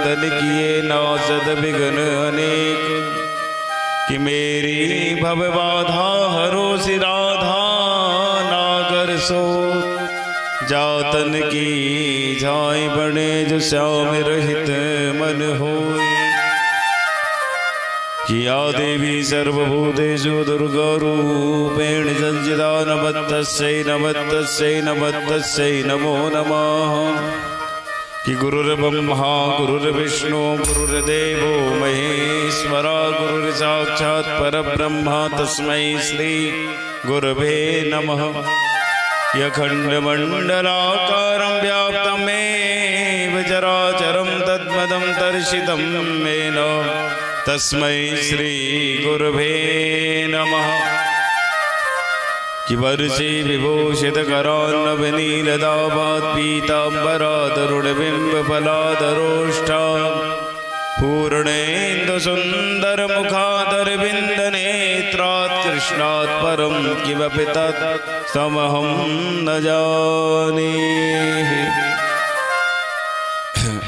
नर्तन किए नासद विघ्न अनेक। कि मेरी भव बाधा हरो सिराधा नागर सो। जातन की जाय बने जो श्याम रहित मन होय। कि या देवी सर्वभूतेषु दुर्गा रूपेण संस्थिता नमस्तस्यै नमस्तस्यै नमस्तस्यै नमो नमः। कि गुरुर्ब्रह्मा गुरुर्विष्णु गुरुर्देवो महेश्वरा गुरुर्साक्षात् परब्रह्म तस्मै श्री गुरवे नमः। यखण्डमण्डलाकारं व्याप्तमेव चराचरं तद्पदं दर्शितं येन तस्मै श्री गुरवे नमः। कि वर्षे विभूषित करान्नवनीलदाभात् पीताम्बरादरुणबिम्बफलादरोष्ठा पूर्णेन्दुसुन्दरमुखादरविन्दनेत्रात् कृष्णात् परं किमपि तत् समहं न जाने।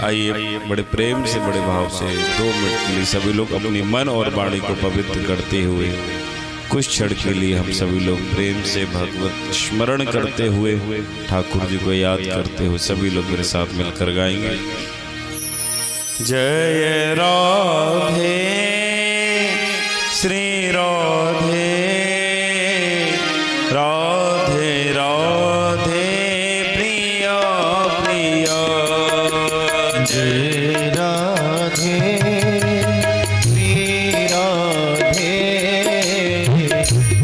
आइए बड़े प्रेम से बड़े भाव से 2 मिनट के लिए सभी लोग अपनी मन और वाणी को पवित्र करते हुए कुछ क्षण के लिए हम सभी लोग प्रेम से भगवत स्मरण करते हुए ठाकुर जी को याद करते हुए सभी लोग मेरे साथ मिलकर गाएंगे। जय राधे श्री राधे राधे राधे प्रिया प्रिया। जय राधे श्री राधे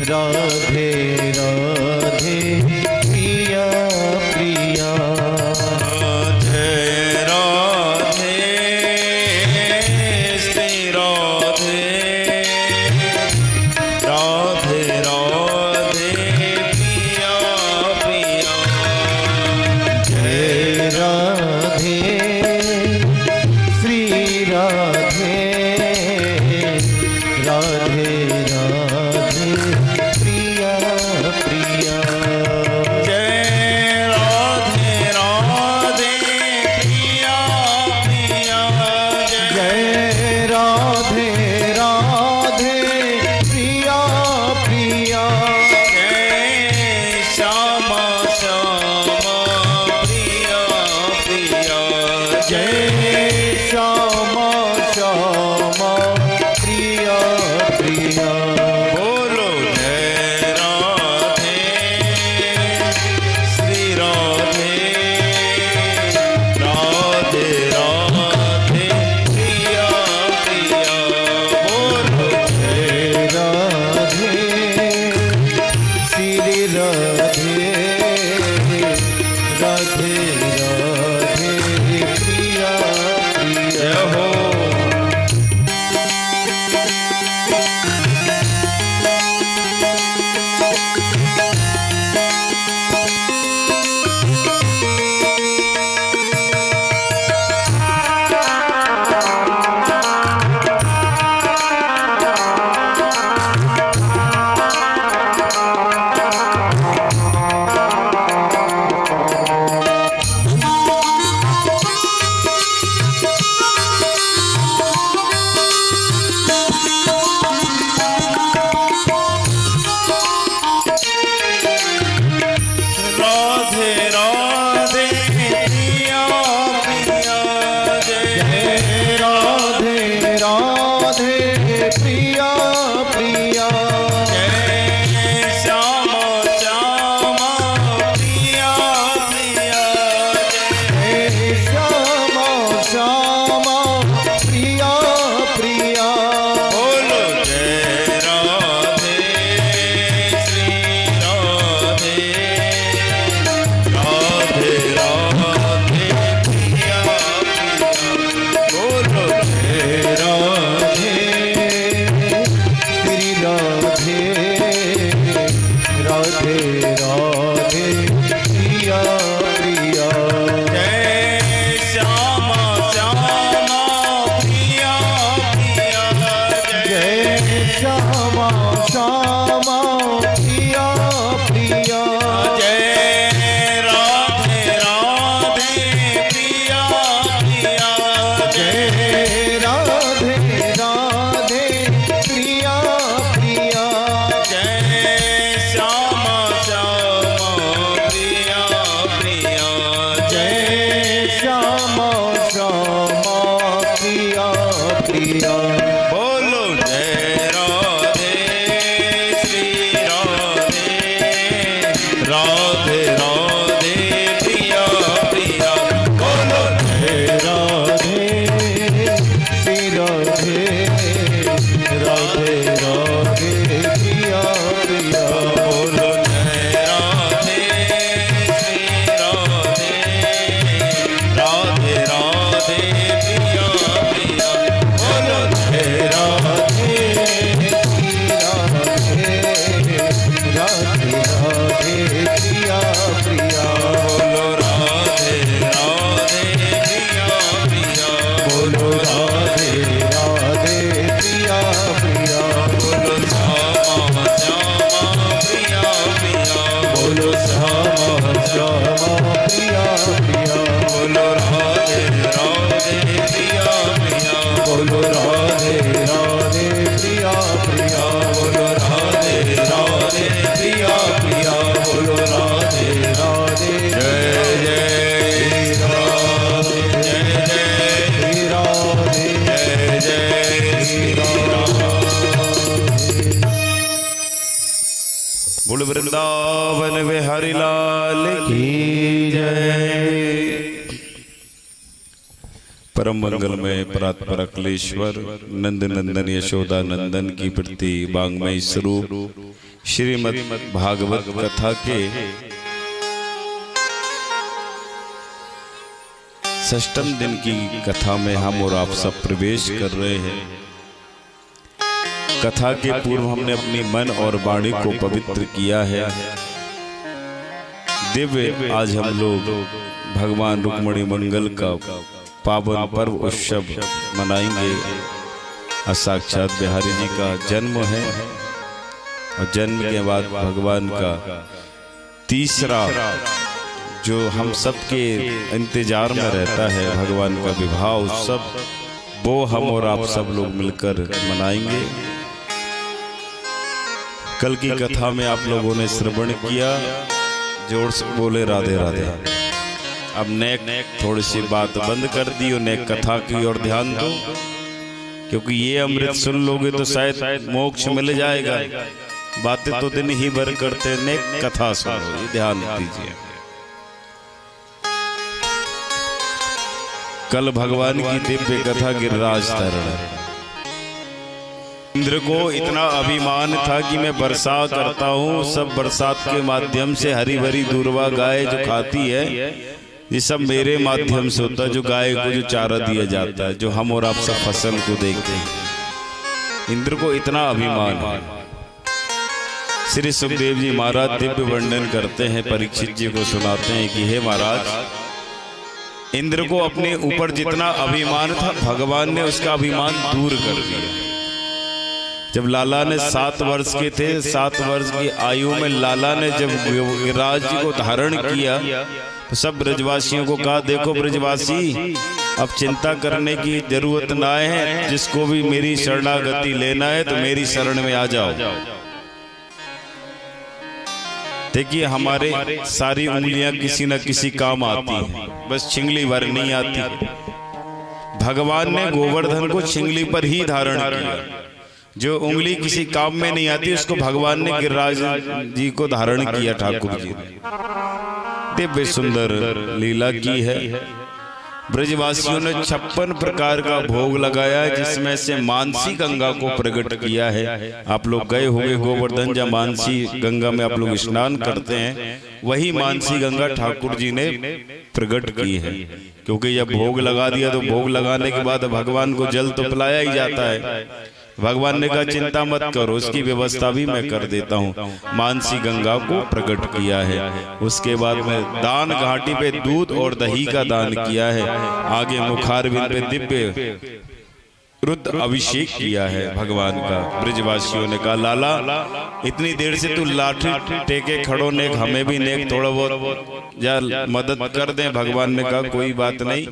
राधे राधे प्रिया प्रिया। जय राधे श्री राधे राधे राधे प्रिया प्रिया। जय राधे श्री राधे राधे राधे प्रिया प्रिया। जय राधे राधे प्रिया प्रिया। जय राधे राधे प्रिया प्रिया। जय श्यामा श्यामा प्रिया प्रिया। जय श्यामा श्यामा प्रिया प्रिया। बोलो जय राधे श्री राधे राधे राधे प्रिया प्रिया। बोलो जय राधे श्री राधे राधे राधे प्रिया प्रिया। जय श्यामा श्यामा प्रिया प्रिया। बोलो जय राधे श्री राधे, राधे राधे प्रिया प्रिया। बोलो जय राधे श्री राधे, राधे राधे प्रिया प्रिया। बोलो जय राधे श्री राधे, राधे राधे प्रिया प्रिया। बोलो जय राधे श्री राधे, राधे राधे प्रिया प्रिया। बोलो राधे राधे प्रिया प्रिया। बोलो राधे राधे प्रिया प्रिया। बोलो श्यामा श्यामा प्रिया प्रिया। बोलो श्यामा श्यामा प्रिया प्रिया। बोलो राधे राधे प्रिया प्रिया। बोलो राधे राधे प्रिया प्रिया। बोलो राधे राधे प्रिया प्रिया। बोलो राधे राधे जय जय राधे, जय जय श्री राधे, जय जय श्री राधे। बोल वृंदावन बिहारी लाल की जय। परम मंगल में परात्पर अखिलेश्वर नंद नंदन यशोदा नंदन की प्रति वांग्मय स्वरूप श्रीमद् भागवत कथा के षष्ठम दिन की कथा में हम और आप सब प्रवेश कर रहे हैं। कथा के पूर्व हमने अपनी मन और वाणी को पवित्र किया है। दिव्य आज हम लोग भगवान रुक्मिणी मंगल का पावन पर्व उत्सव मनाएंगे। और साक्षात बिहारी जी का जन्म है और जन्म के बाद भगवान का तीसरा जो हम सबके इंतजार में रहता है भगवान का विवाह उत्सव, वो हम और आप सब लोग मिलकर मनाएंगे। कल की कथा में आप लोगों ने श्रवण किया, जोर से बोले राधे राधे। अब नेक थोड़ी सी बात बंद कर दी और नेक कथा की ओर ध्यान दो, क्योंकि ये अमृत सुन लोगे तो शायद मोक्ष मिल जाएगा। बातें तो दिन ही भर करते, नेक कथा सुनो, ये ध्यान दीजिए। कल भगवान की दिव्य कथा गिरिराज तरण। इंद्र को इतना अभिमान था कि मैं वर्षा करता हूँ, सब बरसात के माध्यम से हरी भरी दूर्वा गाय जो खाती है, ये सब मेरे माध्यम से होता है। जो गाय को जो चारा दिया जाता है, जो हम और आप सब फसल को देखते हैं। इंद्र को इतना अभिमान है। श्री सुखदेव जी महाराज दिव्य वर्णन करते हैं, परीक्षित जी को सुनाते हैं कि हे महाराज, इंद्र को अपने ऊपर जितना अभिमान था, भगवान ने उसका अभिमान दूर कर दिया। जब लाला ने 7 वर्ष के थे, 7 वर्ष की आयु में लाला ने जब गिरिराज जी को धारण किया तो सब ब्रजवासियों को कहा, देखो ब्रजवासी, अब चिंता करने की जरूरत ना है, जिसको भी मेरी शरणागति लेना है तो मेरी शरण में आ जाओ। देखिए, हमारे सारी उंगलियां किसी न किसी काम आती हैं, बस छिंगली भर नहीं आती। भगवान ने गोवर्धन को छिंगली पर ही धारण किया। जो उंगली किसी काम में नहीं आती, उसको भगवान ने गिरिराज जी को धारण किया। ठाकुर जी ने दिव्य सुंदर लीला की है। ब्रजवासियों ने 56 प्रकार का भोग लगाया, जिसमें से मानसी गंगा को प्रकट किया है। आप लोग गए होंगे गोवर्धन, जब मानसी गंगा में आप लोग स्नान करते हैं, वही मानसी गंगा ठाकुर जी ने प्रकट की है। क्योंकि जब भोग लगा दिया तो भोग लगाने के बाद भगवान को जल तो पिलाया ही जाता है। भगवान ने कहा, चिंता मत करो, उसकी व्यवस्था भी मैं कर देता हूँ। मानसी गंगा को प्रकट किया है। उसके बाद में दान घाटी पे दूध और दही का दान किया है। आगे मुखारविंद पे दिव्य रुद्र अभिषेक किया है भगवान का। ब्रजवासियों ने कहा, लाला इतनी देर से तू लाठी टेके खड़ो, नेक हमें भी नेक थोड़ा बहुत या मदद कर दे। भगवान ने कहा, कोई बात नहीं,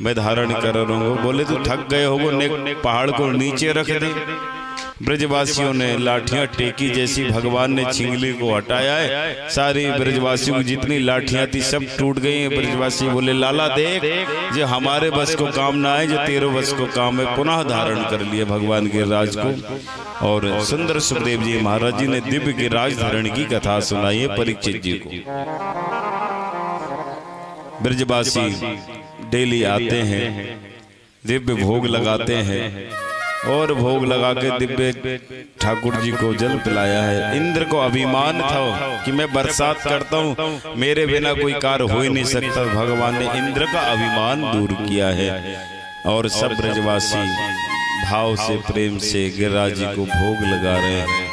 मैं धारण कर रहा हूँ। बोले, तू थक गए होगो, नेक पहाड़ को नीचे रख दे। ब्रजवासियों ने लाठियां टेकी, जैसी भगवान ने छिंगली को हटाया है सारी ब्रजवासियों की जितनी लाठियां थी सब टूट गई हैं। ब्रजवासी बोले लाला देख, जो हमारे बस को काम ना है, जो तेरे बस को काम है। पुनः धारण कर लिया भगवान के राज को। और सुंदर सुखदेव जी महाराज जी ने दिव्य के राज धारण की कथा सुनाई है परीक्षित जी को। ब्रजवासी डेली आते हैं, दिव्य भोग लगाते हैं और भोग लगा के दिव्य ठाकुर जी को जल पिलाया है। इंद्र को अभिमान था कि मैं बरसात करता हूँ, मेरे बिना कोई कार्य हो ही नहीं सकता। भगवान ने इंद्र का अभिमान दूर किया है और सब ब्रजवासी भाव से प्रेम से गिरिराज जी को भोग लगा रहे हैं।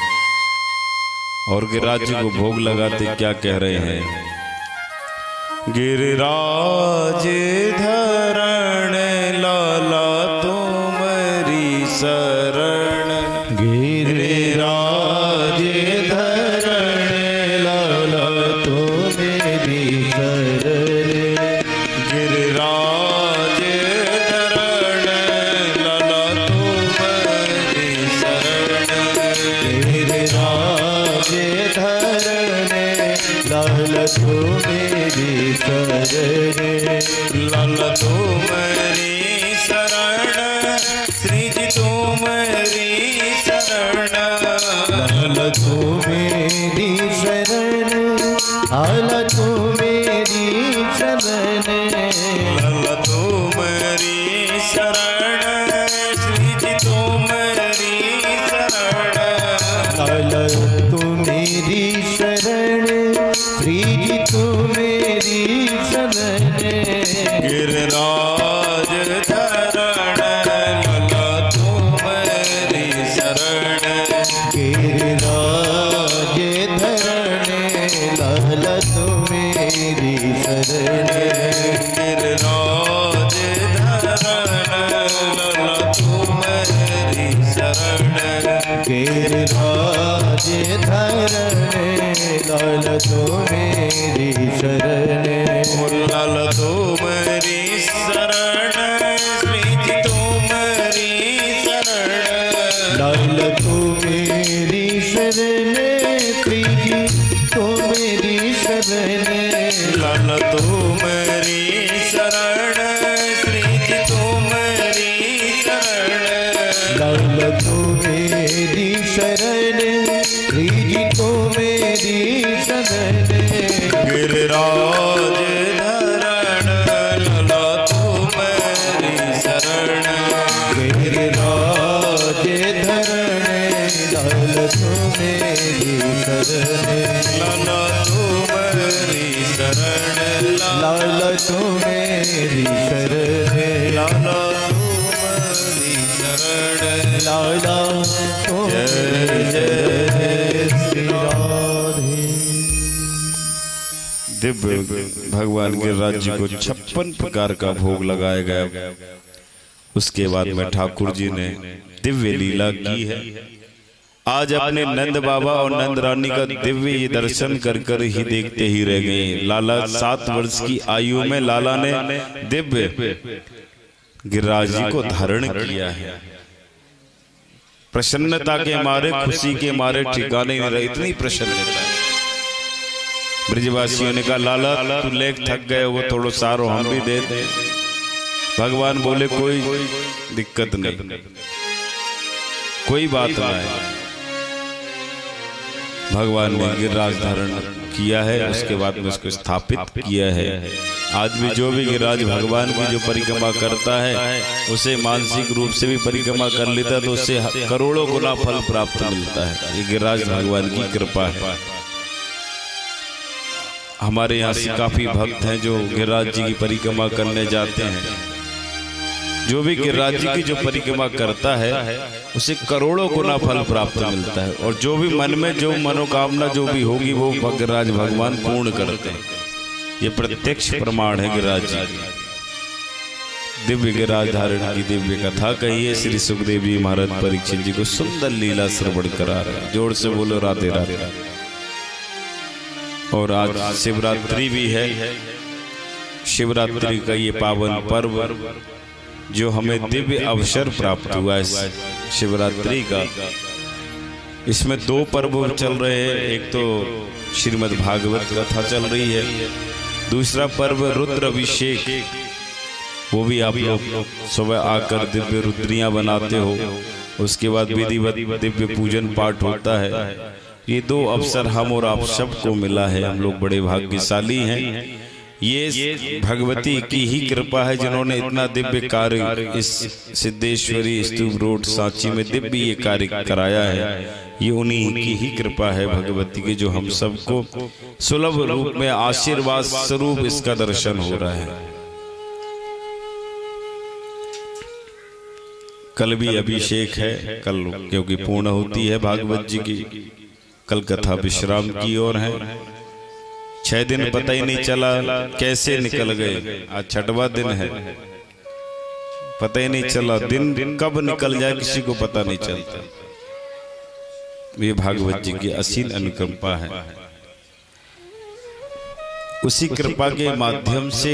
और गिरिराज जी को भोग लगाते क्या कह रहे हैं? गिरिराज धरण लाला तुम्हारी शरण, गिरिराज धरण लाला तुम्हारी शरण, गिरिराज धरण लाला तुम्हारी शरण, गिरिराज धरण लाला तुम्हारी शरण, लाला तुम्हारी शरण, श्री जी तुम्हारी शरण, लाला तुम्हारी शरण, लाला तुम्हारी शरण, लाला तुम्हारी शरण, श्री जी तुम्हारी शरण, लाला तुम्हारी शरण, श्री जी तुम्हारी शरण, गिरिराज धरण लाला तुम्हारी शरण, गिरिराज धरण लाला तुम्हारी शरण, गिरिराज धरण लाला तुम्हारी शरण, गिरिराज धरण लाला तुम्हारी शरण, लाला तुम्हारी शरण, श्री जी तुम्हारी शरण, लाला तुम्हारी शरण, श्री जी तुम्हारी शरण, लाला तुम्हारी शरण, श्री जी तुम्हारी शरण, लाला तुम्हारी शरण, श्री जी तुम्हारी शरण, गिरिराज धरण लाला तुम्हारी शरण, गिरिराज धरण लाला तुम्हारी शरण, लाला तुम्हारी शरण, लाला तुम्हारी शरण, लाला तुम्हारी शरण, लाला तुम्हारी जय श्री राधे। दिव्य भगवान के राज्य को 56 प्रकार का भोग लगाया गया। उसके बाद में ठाकुर जी ने दिव्य लीला की है। आज अपने नंद बाबा और नंद रानी का दिव्य ये दर्शन कर कर ही देखते ही रह गए। लाला 7 वर्ष की आयु में लाला ने दिव्य गिरिराज जी को धारण किया है। प्रसन्नता के मारे, खुशी के मारे ठिकाने नहीं रहे, इतनी प्रसन्नता। ब्रजवासियों ने कहा लाला तू लेख थक गए वो थोड़ा सारो हम भी दे दे। भगवान बोले कोई दिक्कत नहीं, कोई बात नहीं। भगवान ने गिरिराज धारण किया है, उसके बाद में उसको स्थापित किया है। आदमी जो भी गिरिराज भगवान की जो परिक्रमा करता है उसे मानसिक रूप से भी परिक्रमा कर लेता है तो उससे करोड़ों गुना फल प्राप्त मिलता है। ये गिरिराज भगवान की कृपा है। हमारे यहाँ से काफी भक्त हैं जो गिरिराज जी की परिक्रमा करने जाते हैं। जो भी गिरिराज जी की जो परिक्रमा करता है उसे करोड़ों गुना फल प्राप्त मिलता है। और जो भी मन में जो मनोकामना जो भी होगी वो गिरिराज भगवान पूर्ण करते हैं। ये प्रत्यक्ष प्रमाण है गिरिराज जी की। दिव्य गिरिराज धारण की दिव्य कथा कही है। श्री सुखदेव जी महाराज परीक्षित जी को सुंदर लीला श्रवण करा रहे हैं। जोर से बोलो राधे राधे। और आज शिवरात्रि भी है। शिवरात्रि का ये पावन पर्व जो हमें दिव्य अवसर प्राप्त हुआ है शिवरात्रि का, इसमें दो पर्व चल रहे हैं, एक तो श्रीमद् भागवत कथा चल रही है, दूसरा पर्व रुद्र अभिषेक, वो भी आप लोग सुबह आकर दिव्य रुद्रियां बनाते हो, उसके बाद विधिवत दिव्य पूजन पाठ होता है। ये दो अवसर हम और आप सबको मिला है, हम लोग बड़े भाग्यशाली हैं। ये भगवती की ही कृपा है जिन्होंने इतना दिव्य कार्य इस सिद्धेश्वरी स्तूप रोड सांची में दिव्य ये कार्य कराया है। ये उन्हीं की ही कृपा है भगवती की, जो हम सबको सुलभ रूप में आशीर्वाद स्वरूप इसका दर्शन हो रहा है। कल भी अभिषेक है, कल क्योंकि पूर्ण होती है भागवत जी की, कल कथा विश्राम की ओर है। 6 दिन पता ही नहीं चला कैसे निकल गए, आज 6वां दिन है, पता ही नहीं चला दिन कब निकल जाए किसी को पता नहीं चलता। ये भागवत जी की असीम अनुकंपा है। उसी कृपा के माध्यम से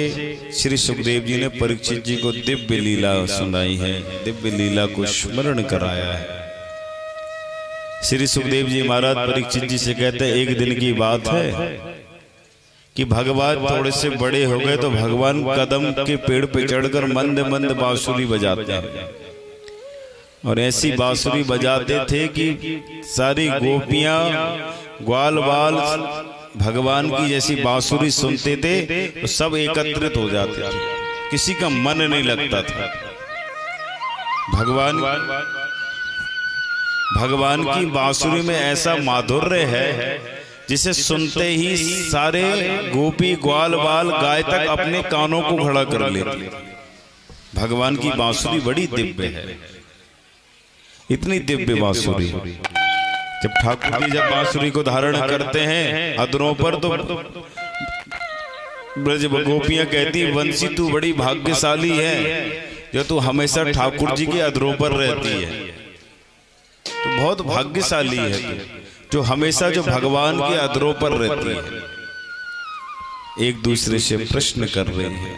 श्री सुखदेव जी ने परीक्षित जी को दिव्य लीला सुनाई है, दिव्य लीला को स्मरण कराया है। श्री सुखदेव जी महाराज परीक्षित जी से कहते हैं, एक दिन की बात है कि भगवान थोड़े से बड़े हो गए तो भगवान कदम के पेड़ पे चढ़कर मंद मंद बांसुरी बजाते हैं, और ऐसी बांसुरी बजाते थे कि सारी गोपियां ग्वाल बाल भगवान की जैसी बांसुरी सुनते थे तो सब एकत्रित हो जाते थे, किसी का मन नहीं लगता था। भगवान की बांसुरी में ऐसा माधुर्य है जिसे सुनते ही सारे गोपी ग्वाल बाल गाय तक अपने कानों को खड़ा कर लेते। भगवान की बांसुरी बड़ी दिव्य है, इतनी दिव्य बांसुरी। जब ठाकुर जी जब बांसुरी को धारण करते हैं अधरों पर, तो ब्रज गोपियां कहती, वंशी तू बड़ी भाग्यशाली है जो तू हमेशा ठाकुर जी के अधरों पर रहती है, तो बहुत भाग्यशाली है तू जो हमेशा जो भगवान के अधरों पर रहती है। एक दूसरे से प्रश्न कर रहे हैं,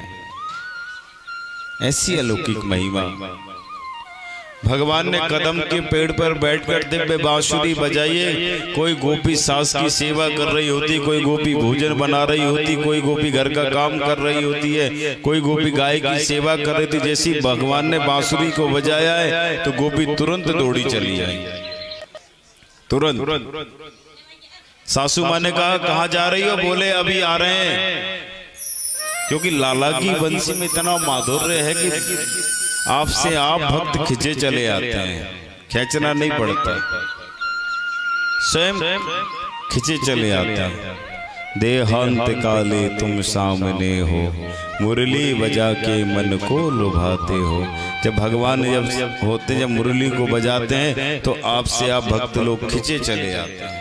ऐसी अलौकिक महिमा। भगवान ने कदम के पेड़ पर बैठकर दिव्य बांसुरी बजाइए, कोई गोपी सास की सेवा कर रही होती, कोई गोपी भोजन बना रही होती, कोई गोपी घर का काम कर रही होती है, कोई गोपी गाय की सेवा कर रही थी। जैसी भगवान ने बांसुरी को बजाया है तो गोपी तुरंत दौड़ी चली आई, तुरंत। सासू माँ ने कहा, कहाँ जा रही हो? बोले अभी आ रहे हैं, क्योंकि लाला की बंसी में इतना माधुर्य है कि आपसे आप भक्त खिंचे चले आते हैं, खींचना नहीं पड़ता, स्वयं खिंचे चले आते हैं। देहांत काले तुम सामने हो, मुरली बजा के मन को लुभाते हो। जब भगवान जब होते, जब मुरली को बजाते हैं तो आपसे आप भक्त लोग खिंचे चले आते हैं।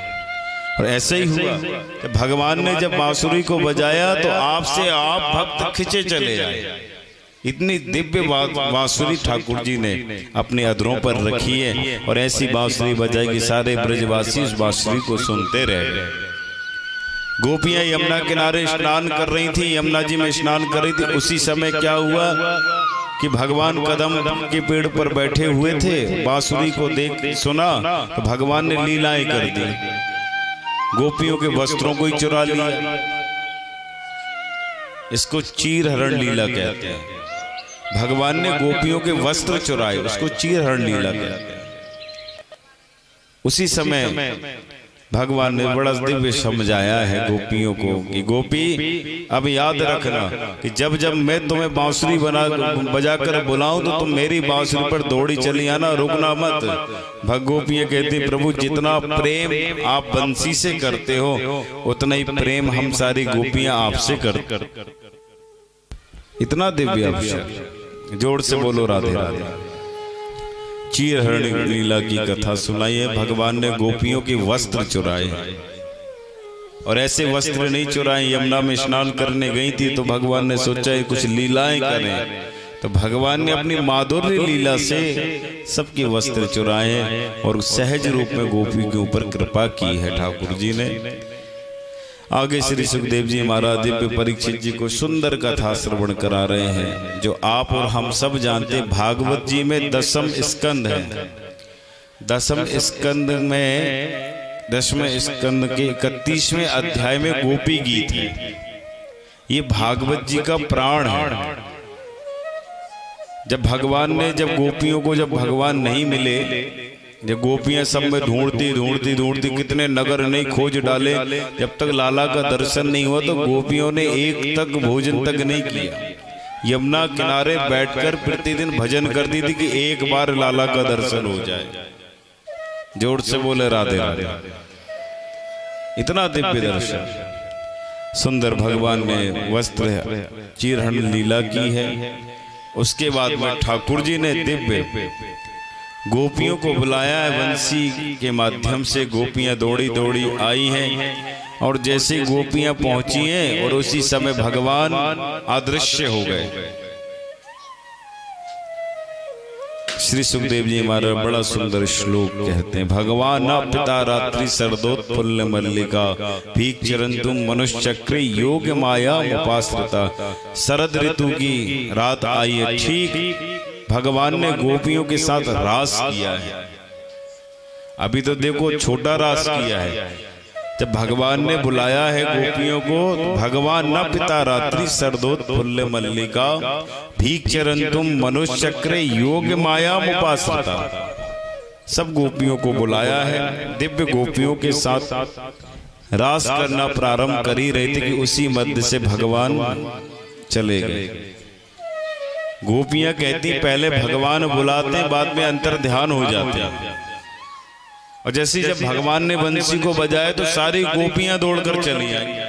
और ऐसे ही हुआ कि भगवान ने जब बांसुरी को बजाया तो आपसे आप भक्त खिंचे चले आए। इतनी दिव्य बांसुरी ठाकुर जी ने अपने अधरों पर रखी है, और ऐसी बांसुरी बजाई कि सारे ब्रजवासी उस बांसुरी को सुनते रहे। गोपियां यमुना किनारे स्नान कर रही थी, यमुना जी में स्नान कर रही थी। उसी समय क्या हुआ कि भगवान कदम के पेड़ पर बैठे हुए थे, बांसुरी को देख सुना तो भगवान ने लीलाएं कर दी, गोपियों के वस्त्रों को ही चुरा लिया। इसको चीर हरण लीला कहते हैं। भगवान ने गोपियों के वस्त्र चुराए, उसको चीर हरण लीला कहते हैं। उसी समय भगवान ने बड़ा दिव्य समझाया है गोपियों को कि गोपी अब याद रखना कि जब जब मैं तुम्हें बांसुरी बजाकर बुलाऊं तो तुम मेरी बांसुरी पर दौड़ी चली आना, रुकना मत। गोपियां कहती, प्रभु जितना प्रेम आप बंसी से करते हो उतना ही प्रेम हम सारी गोपियां आपसे करते। इतना दिव्य अवसर, जोर से बोलो राधे राधे। चीर हरण लीला की कथा सुनाई है। भगवान ने गोपियों के वस्त्र चुराए, और ऐसे वस्त्र नहीं चुराए। यमुना में स्नान करने गई थी तो भगवान ने सोचा कुछ लीलाएं करें, तो भगवान ने अपनी माधुर्य लीला से सबके वस्त्र चुराए और सहज रूप में गोपी के ऊपर कृपा की है ठाकुर जी ने। आगे श्री सुखदेव जी महाराज दिव्य परीक्षित जी को सुंदर कथा श्रवण करा रहे हैं, जो आप और हम सब जानते। भागवत जी में 10वां स्कंद है, दसम स्कंद के 31वें अध्याय में गोपी गीत है। ये भागवत जी का प्राण है। जब गोपियों को जब भगवान नहीं मिले, जब गोपियां सब में ढूंढती कितने नगर नहीं खोज डाले, जब तक लाला का दर्शन नहीं हुआ तो गोपियों ने एक तक भोजन तक नहीं किया। यमुना किनारे बैठकर प्रतिदिन भजन करती थी कि एक बार लाला का दर्शन हो जाए। जोर से बोले राधे राधे। इतना दिव्य दर्शन सुंदर भगवान ने वस्त्र चीरहरण लीला की है। उसके बाद में ठाकुर जी ने दिव्य गोपियों को बुलाया है। बंसी के माध्यम से गोपियां दौड़ी दौड़ी आई हैं और जैसे गोपियां पहुंची हैं और उसी समय भगवान अदृश्य हो गए। श्री सुखदेव जी महाराज बड़ा सुंदर श्लोक कहते हैं, भगवान न पिता रात्रि सरदोत्फुल्ल मल्लिका भीख चरण तुम मनुष्य चक्र योग माया उपाश्रिता। शरद ऋतु की रात आई है, ठीक भगवान ने गोपियों के साथ रास किया है। अभी तो देखो छोटा रास किया है, जब भगवान ने बुलाया है गोपियों को, तो भगवान न पिता रात्रि सरदोत्फुल्ल मल्लिका भीख चरण तुम मनुष्य चक्र योग माया उपाश्रिता। सब गोपियों को बुलाया है। दिव्य गोपियों के साथ रास करना प्रारंभ कर ही रहे थे कि उसी मध्य से भगवान चले गए। गोपियां कहती पहले भगवान बुलाते हैं, बाद में अंतर ध्यान हो जाते हैं। और जैसे जब भगवान ने बंसी को बजाया तो सारी गोपियां दौड़कर चली आई।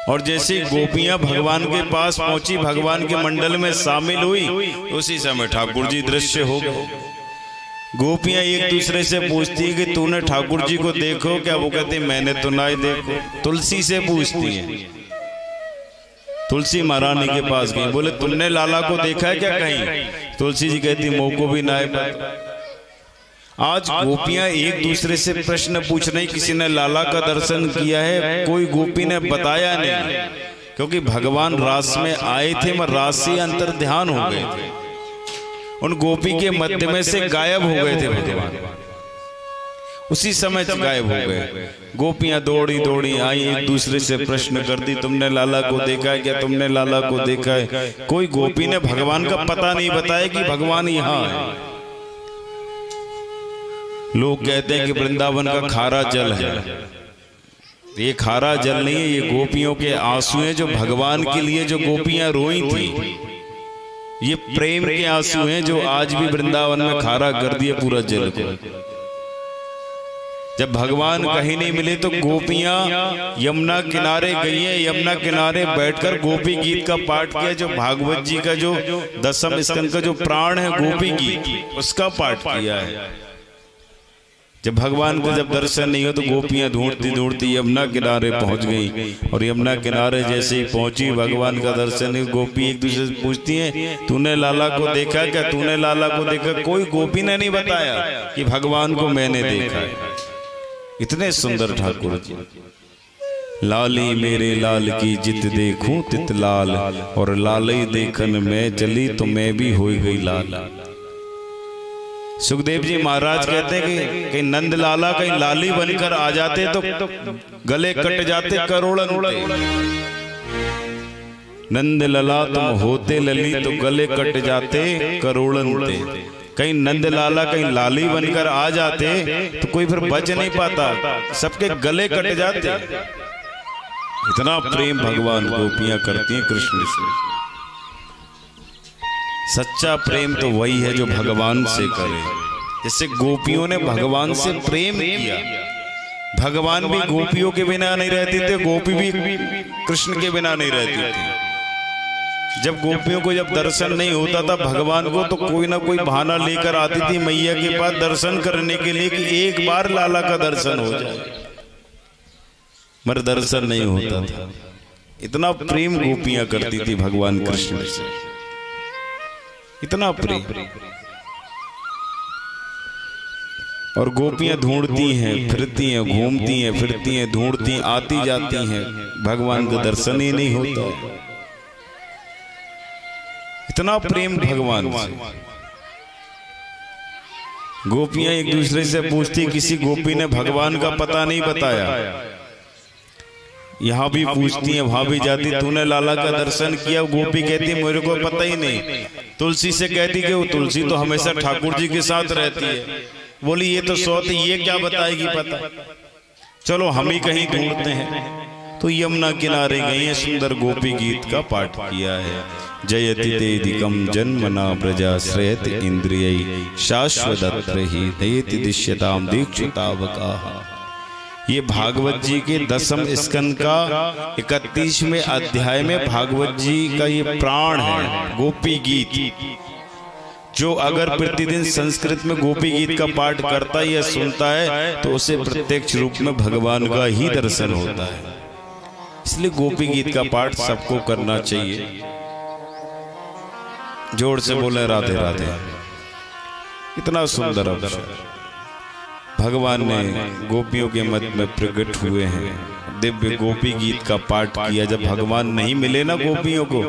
और जैसे गोपियां भगवान के पास पहुंची, भगवान के मंडल में शामिल हुई, उसी समय ठाकुर जी दृश्य हो गए। गोपियां एक दूसरे से पूछती है कि तूने ठाकुर जी को देखो क्या? वो कहते मैंने तो ना ही देखो। तुलसी से पूछती है, तुलसी महारानी के पास गई, बोले तुमने लाला को देखा है क्या कहीं? तुलसी जी कहती मोह को भी ना है। आज गोपियां एक दूसरे से प्रश्न पूछ रही, किसी ने लाला का दर्शन किया है? कोई गोपी ने बताया नहीं, क्योंकि भगवान रास में आए थे मगर रास से अंतर ध्यान हो गए थे। उन गोपी के मध्य में से गायब हो गए थे भगवान, उसी समय गायब हो गए। गोपियां दौड़ी दौड़ी आई, एक दूसरे से प्रश्न करती, तुमने लाला को देखा है क्या? तुमने लाला को देखा है? कोई गोपी ने भगवान का पता नहीं बताया कि भगवान यहाँ है। लोग कहते हैं कि वृंदावन का खारा जल है। ये खारा जल नहीं है, ये गोपियों के आंसू हैं जो भगवान के लिए जो गोपियां रोई थी। ये प्रेम के आंसू हैं जो आज भी वृंदावन में खारा कर दिए पूरा जल को। जब भगवान कहीं नहीं मिले तो गोपियां यमुना किनारे गई हैं। यमुना किनारे बैठकर गोपी गीत का पाठ किया, जो भागवत जी का जो दसम स्कंद का जो प्राण है गोपी गीत, उसका पाठ किया है। जब भगवान को जब दर्शन नहीं हो तो गोपियां ढूंढती ढूंढती यमुना किनारे पहुंच गई। और यमुना किनारे जैसे ही पहुंची, भगवान का दर्शन नहीं। गोपी एक दूसरे से पूछती हैं, तूने लाला को देखा क्या? तूने लाला को देखा? कोई गोपी ने नहीं बताया कि भगवान को मैंने देखा है। इतने सुंदर ठाकुर जी। लाली मेरे लाल की जित देखूं तित लाल, और लालई देखन में चली तो मैं भी हो गई लाल। सुखदेव जी महाराज कहते हैं कि कहीं नंद लाला कहीं लाली बनकर आ जाते तो गले कट जाते करोड़न उड़े। नंद लला तुम होते लली तो गले कट जाते करोड़न उड़े। कहीं नंद लाला कहीं लाली बनकर आ जाते तो कोई फिर बच नहीं पाता, सबके गले कट जाते। इतना प्रेम भगवान गोपियां करती हैं कृष्ण से। सच्चा प्रेम तो वही है जो भगवान से करे। जैसे गोपियों ने भगवान से प्रेम किया, भगवान भी गोपियों के बिना नहीं रहते थे, गोपी भी कृष्ण के बिना नहीं रहती थी। जब गोपियों को जब दर्शन नहीं होता था भगवान को, तो कोई ना कोई बहाना लेकर आती थी मैया के पास दर्शन करने के लिए कि एक बार लाला का दर्शन हो जाए, मगर दर्शन नहीं होता था। इतना प्रेम गोपियां करती थी भगवान कृष्ण से, इतना प्रेम। और गोपियां ढूंढती हैं, फिरती हैं, घूमती हैं, फिरती हैं, ढूंढती आती जाती हैं, भगवान का दर्शन ही नहीं होता। इतना प्रेम भगवान से। गोपियां एक दूसरे से पूछती, किसी गोपी ने भगवान का पता नहीं बताया। यहाँ भी पूछती है, वहां भी जाती, तूने लाला का दर्शन किया? गोपी कहती मेरे को पता ही नहीं। तुलसी से कहती कि वो तुलसी तो हमेशा ठाकुर जी के साथ रहती है। बोली ये तो सौत, ये क्या बताएगी पता, चलो हम ही कहीं ढूंढते हैं। तो यमुना किनारे गई है, सुंदर गोपी गीत का पाठ किया है। जयति तेदिकम जन्मना प्रजा श्रेयत इंद्रिय शाश्वतत्र ही दयति दिश्यताम दीक्षितावकाः। ये भागवत जी के 10वें स्कंद का 31वें अध्याय में भागवत जी का ये प्राण है, गोपी गीत। जो अगर प्रतिदिन संस्कृत में गोपी गीत का पाठ करता है या सुनता है तो उसे प्रत्यक्ष रूप में भगवान का ही दर्शन होता है। इसलिए गोपी गीत का पाठ सबको करना चाहिए। जोर से बोले राधे राधे। इतना सुंदर अवसर भगवान ने गोपियों के मध्य में प्रकट हुए हैं। दिव्य गोपी गीत का पाठ किया। जब भगवान नहीं मिले ना गोपियों को,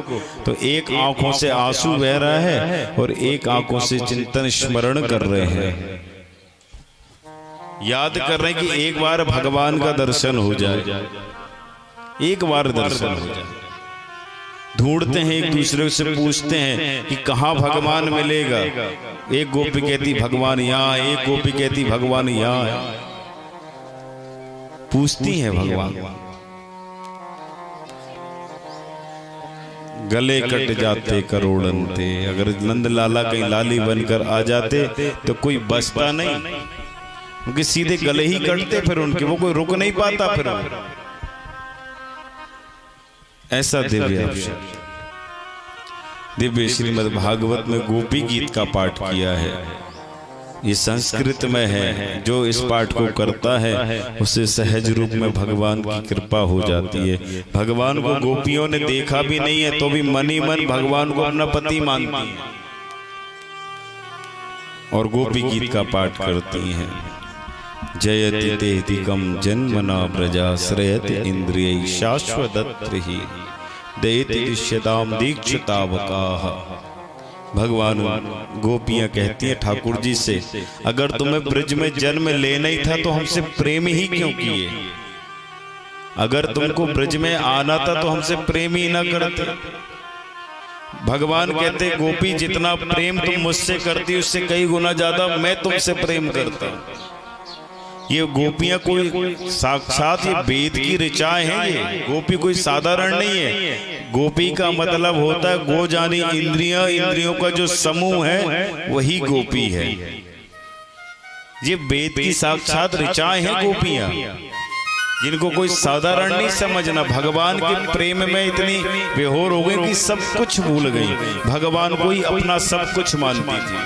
तो एक आंखों से आंसू बह रहा है और एक आंखों से चिंतन स्मरण कर रहे हैं, याद कर रहे हैं कि एक बार भगवान का दर्शन हो जाए, एक बार दर्शन हो जाए। ढूंढते हैं, एक दूसरे से पूछते हैं कि कहाँ भगवान मिलेगा। एक गोपी कहती भगवान यहाँ, एक गोपी कहती भगवान यहाँ। पूछती हैं भगवान। गले कट जाते करोड़नते, अगर नंद लाला कहीं लाली बनकर आ जाते तो कोई बचता नहीं, उनके सीधे गले ही कटते फिर उनके, वो कोई रुक नहीं पाता फिर। ऐसा दिव्य अवसर, दिव्य श्रीमद् भागवत में गोपी गीत का पाठ किया है। ये संस्कृत में है। जो इस पाठ को करता है उसे सहज रूप में भगवान की कृपा हो जाती है। भगवान को गोपियों ने देखा भी नहीं है तो भी मन ही मन भगवान को अपना पति मानती हैं और गोपी गीत का पाठ करती हैं। जयति तेदिकम जन्मना प्रजा श्रेयत इंद्रिय शाश्वतत्र ही दयति दिश्यताम दीक्षितावकाः। भगवान गोपियां कहती हैं ठाकुर जी से, अगर तुम्हें ब्रज में जन्म लेना ही था तो हमसे प्रेम ही क्यों किए? अगर तुमको ब्रज में आना था तो हमसे प्रेम ही ना करते। भगवान कहते, गोपी जितना प्रेम तुम मुझसे करती उससे कई गुना ज्यादा मैं तुमसे प्रेम करता हूं। ये गोपियां कोई साक्षात ये वेद की ऋचाएं हैं। ये गोपी कोई साधारण नहीं है। गोपी का मतलब होता है गो जानी इंद्रियां, इंद्रियों का जो समूह है वही गोपी है। ये वेद की साक्षात ऋचाएं हैं गोपियां, जिनको कोई साधारण नहीं समझना। भगवान के प्रेम में इतनी विभोर हो गई कि सब कुछ भूल गई, भगवान को ही अपना सब कुछ मानती थी,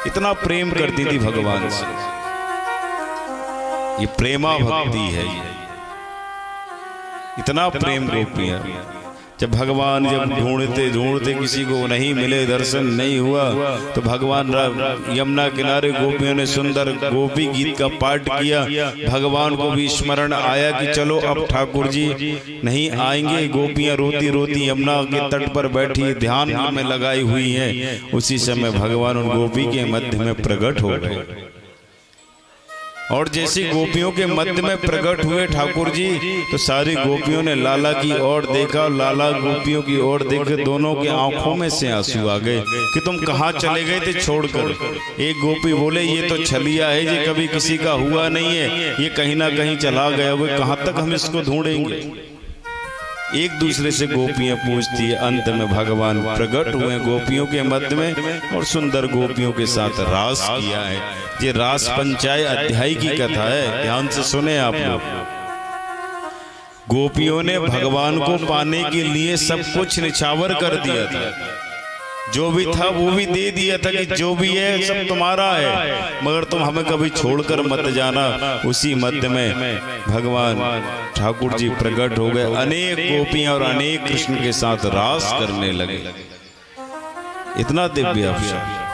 इतना प्रेम करती थी भगवान से। ये प्रेमा भक्ति है, इतना प्रेम गोपियां। जब भगवान जब ढूंढते ढूंढते किसी को नहीं मिले, दर्शन नहीं हुआ, तो भगवान यमुना किनारे गोपियों ने सुंदर गोपी गीत का पाठ किया। भगवान को भी स्मरण आया कि चलो अब ठाकुर जी नहीं आएंगे। गोपियां रोती रोती यमुना के तट पर बैठी ध्यान में लगाई हुई हैं। उसी समय भगवान उन गोपी के मध्य में प्रकट हो गए और जैसे गोपियों के मध्य में प्रकट हुए ठाकुर जी, तो सारी गोपियों ने लाला की ओर देखा, लाला गोपियों की ओर देखे, दोनों के आंखों में से आंसू आ गए कि तुम कहाँ चले गए थे छोड़कर। एक गोपी बोले, ये तो छलिया है, ये कभी किसी का हुआ नहीं है, ये कहीं ना कहीं चला गया होगा, कहाँ तक हम इसको ढूंढेंगे। एक दूसरे से गोपियां पूछती है। अंत में भगवान प्रकट हुए गोपियों के मध्य में और सुंदर गोपियों के साथ रास किया है। ये रास पंचाय अध्याय की कथा है, ध्यान से सुने आप लोग। गोपियों ने भगवान को पाने के लिए सब कुछ निछावर कर दिया था, जो भी था वो भी दे दिया था कि जो भी है सब तुम्हारा है, मगर तुम हमें कभी छोड़कर मत जाना। उसी मध्य में भगवान ठाकुर जी प्रकट हो गए। अनेक गोपियां और अनेक कृष्ण के साथ रास करने लगे। इतना दिव्य अवसर।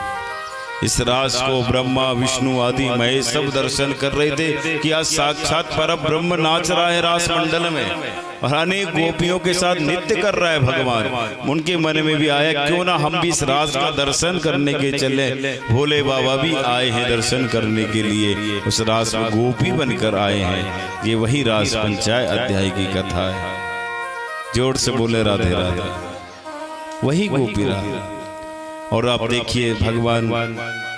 इस रास को ब्रह्मा विष्णु आदि महेश सब दर्शन कर रहे थे कि आज साक्षात पर ब्रह्म नाच रहा है रास मंडल में और अनेक गोपियों के साथ नृत्य कर रहा है भगवान। उनके मन में भी आया क्यों ना हम भी इस रास का दर्शन करने के चले। भोले बाबा भी आए हैं दर्शन करने के लिए, उस रास में गोपी बनकर आए हैं। ये वही रास पंचायत अध्याय की कथा है। जोर से बोले राधे राधे। वही गोपी राधे। और आप देखिए भगवान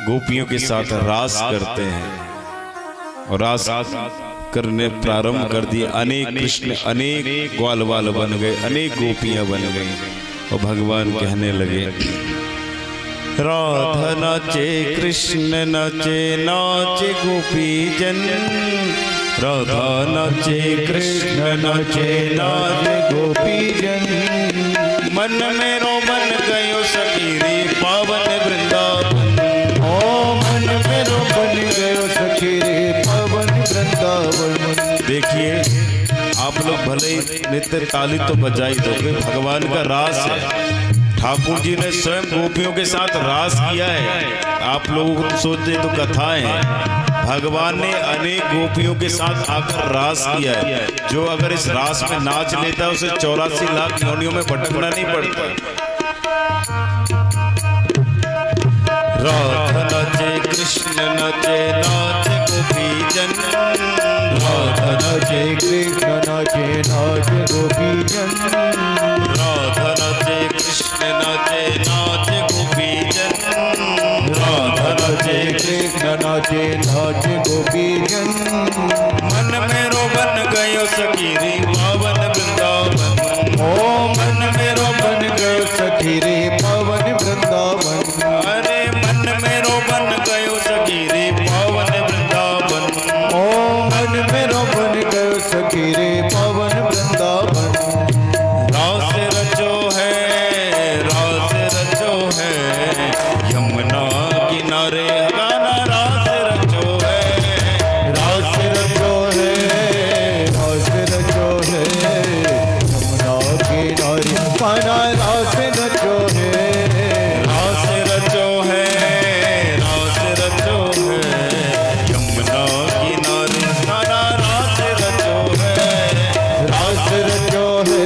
गोपियों के साथ रास करते हैं और रास करने प्रारंभ कर दिए। अनेक कृष्ण अनेक ग्वाल वाल बन गए, अनेक गोपियां बन गई और भगवान कहने लगे राधा नाचे कृष्ण नाचे नाचे गोपी जन। राधा नाचे कृष्ण नाचे नाचे गोपी जन। मन मेरो बन गयो सखी रे पावन वृंदावन। ओ मन मेरो बन गयो सखी रे पावन वृंदावन। देखिए आप लोग भले ही नित्य ताली तो बजाई दोगे, भगवान का रास है। ठाकुर जी ने स्वयं गोपियों के साथ रास किया है। आप लोग सोचे तो कथाएं हैं, भगवान ने अनेक गोपियों के साथ आकर रास किया है। जो अगर इस रास में नाच लेता है उसे 84 लाख योनियों में भटकना नहीं पड़ता। राधा नाचे कृष्ण नाचे नाचे गोपी जन। राधा नाचे कृष्ण नाचे नाचे गोपी जन। राधा नाचे कृष्ण नाचे नाचे गोपी जन। राधा नाचे कृष्ण नाचे नाचे गोपी जन। मन मेरो बन गयो सखी रे पावन वृंदावन। ओ मन मेरो बन गयो सखी रे पावन वृंदावन। अरे मन मेरो बन गयो सखी रे पावन वृंदावन। ओ मन मेरो बन गयो सखी रे पावन वृंदावन। रास रचो है यमुना किनारे गाना रास रचो है। रास रचो है यमुना किनारे गाना रास रचो है। रास रचो है यमुना किनारे गाना रास रचो है। रास रचो है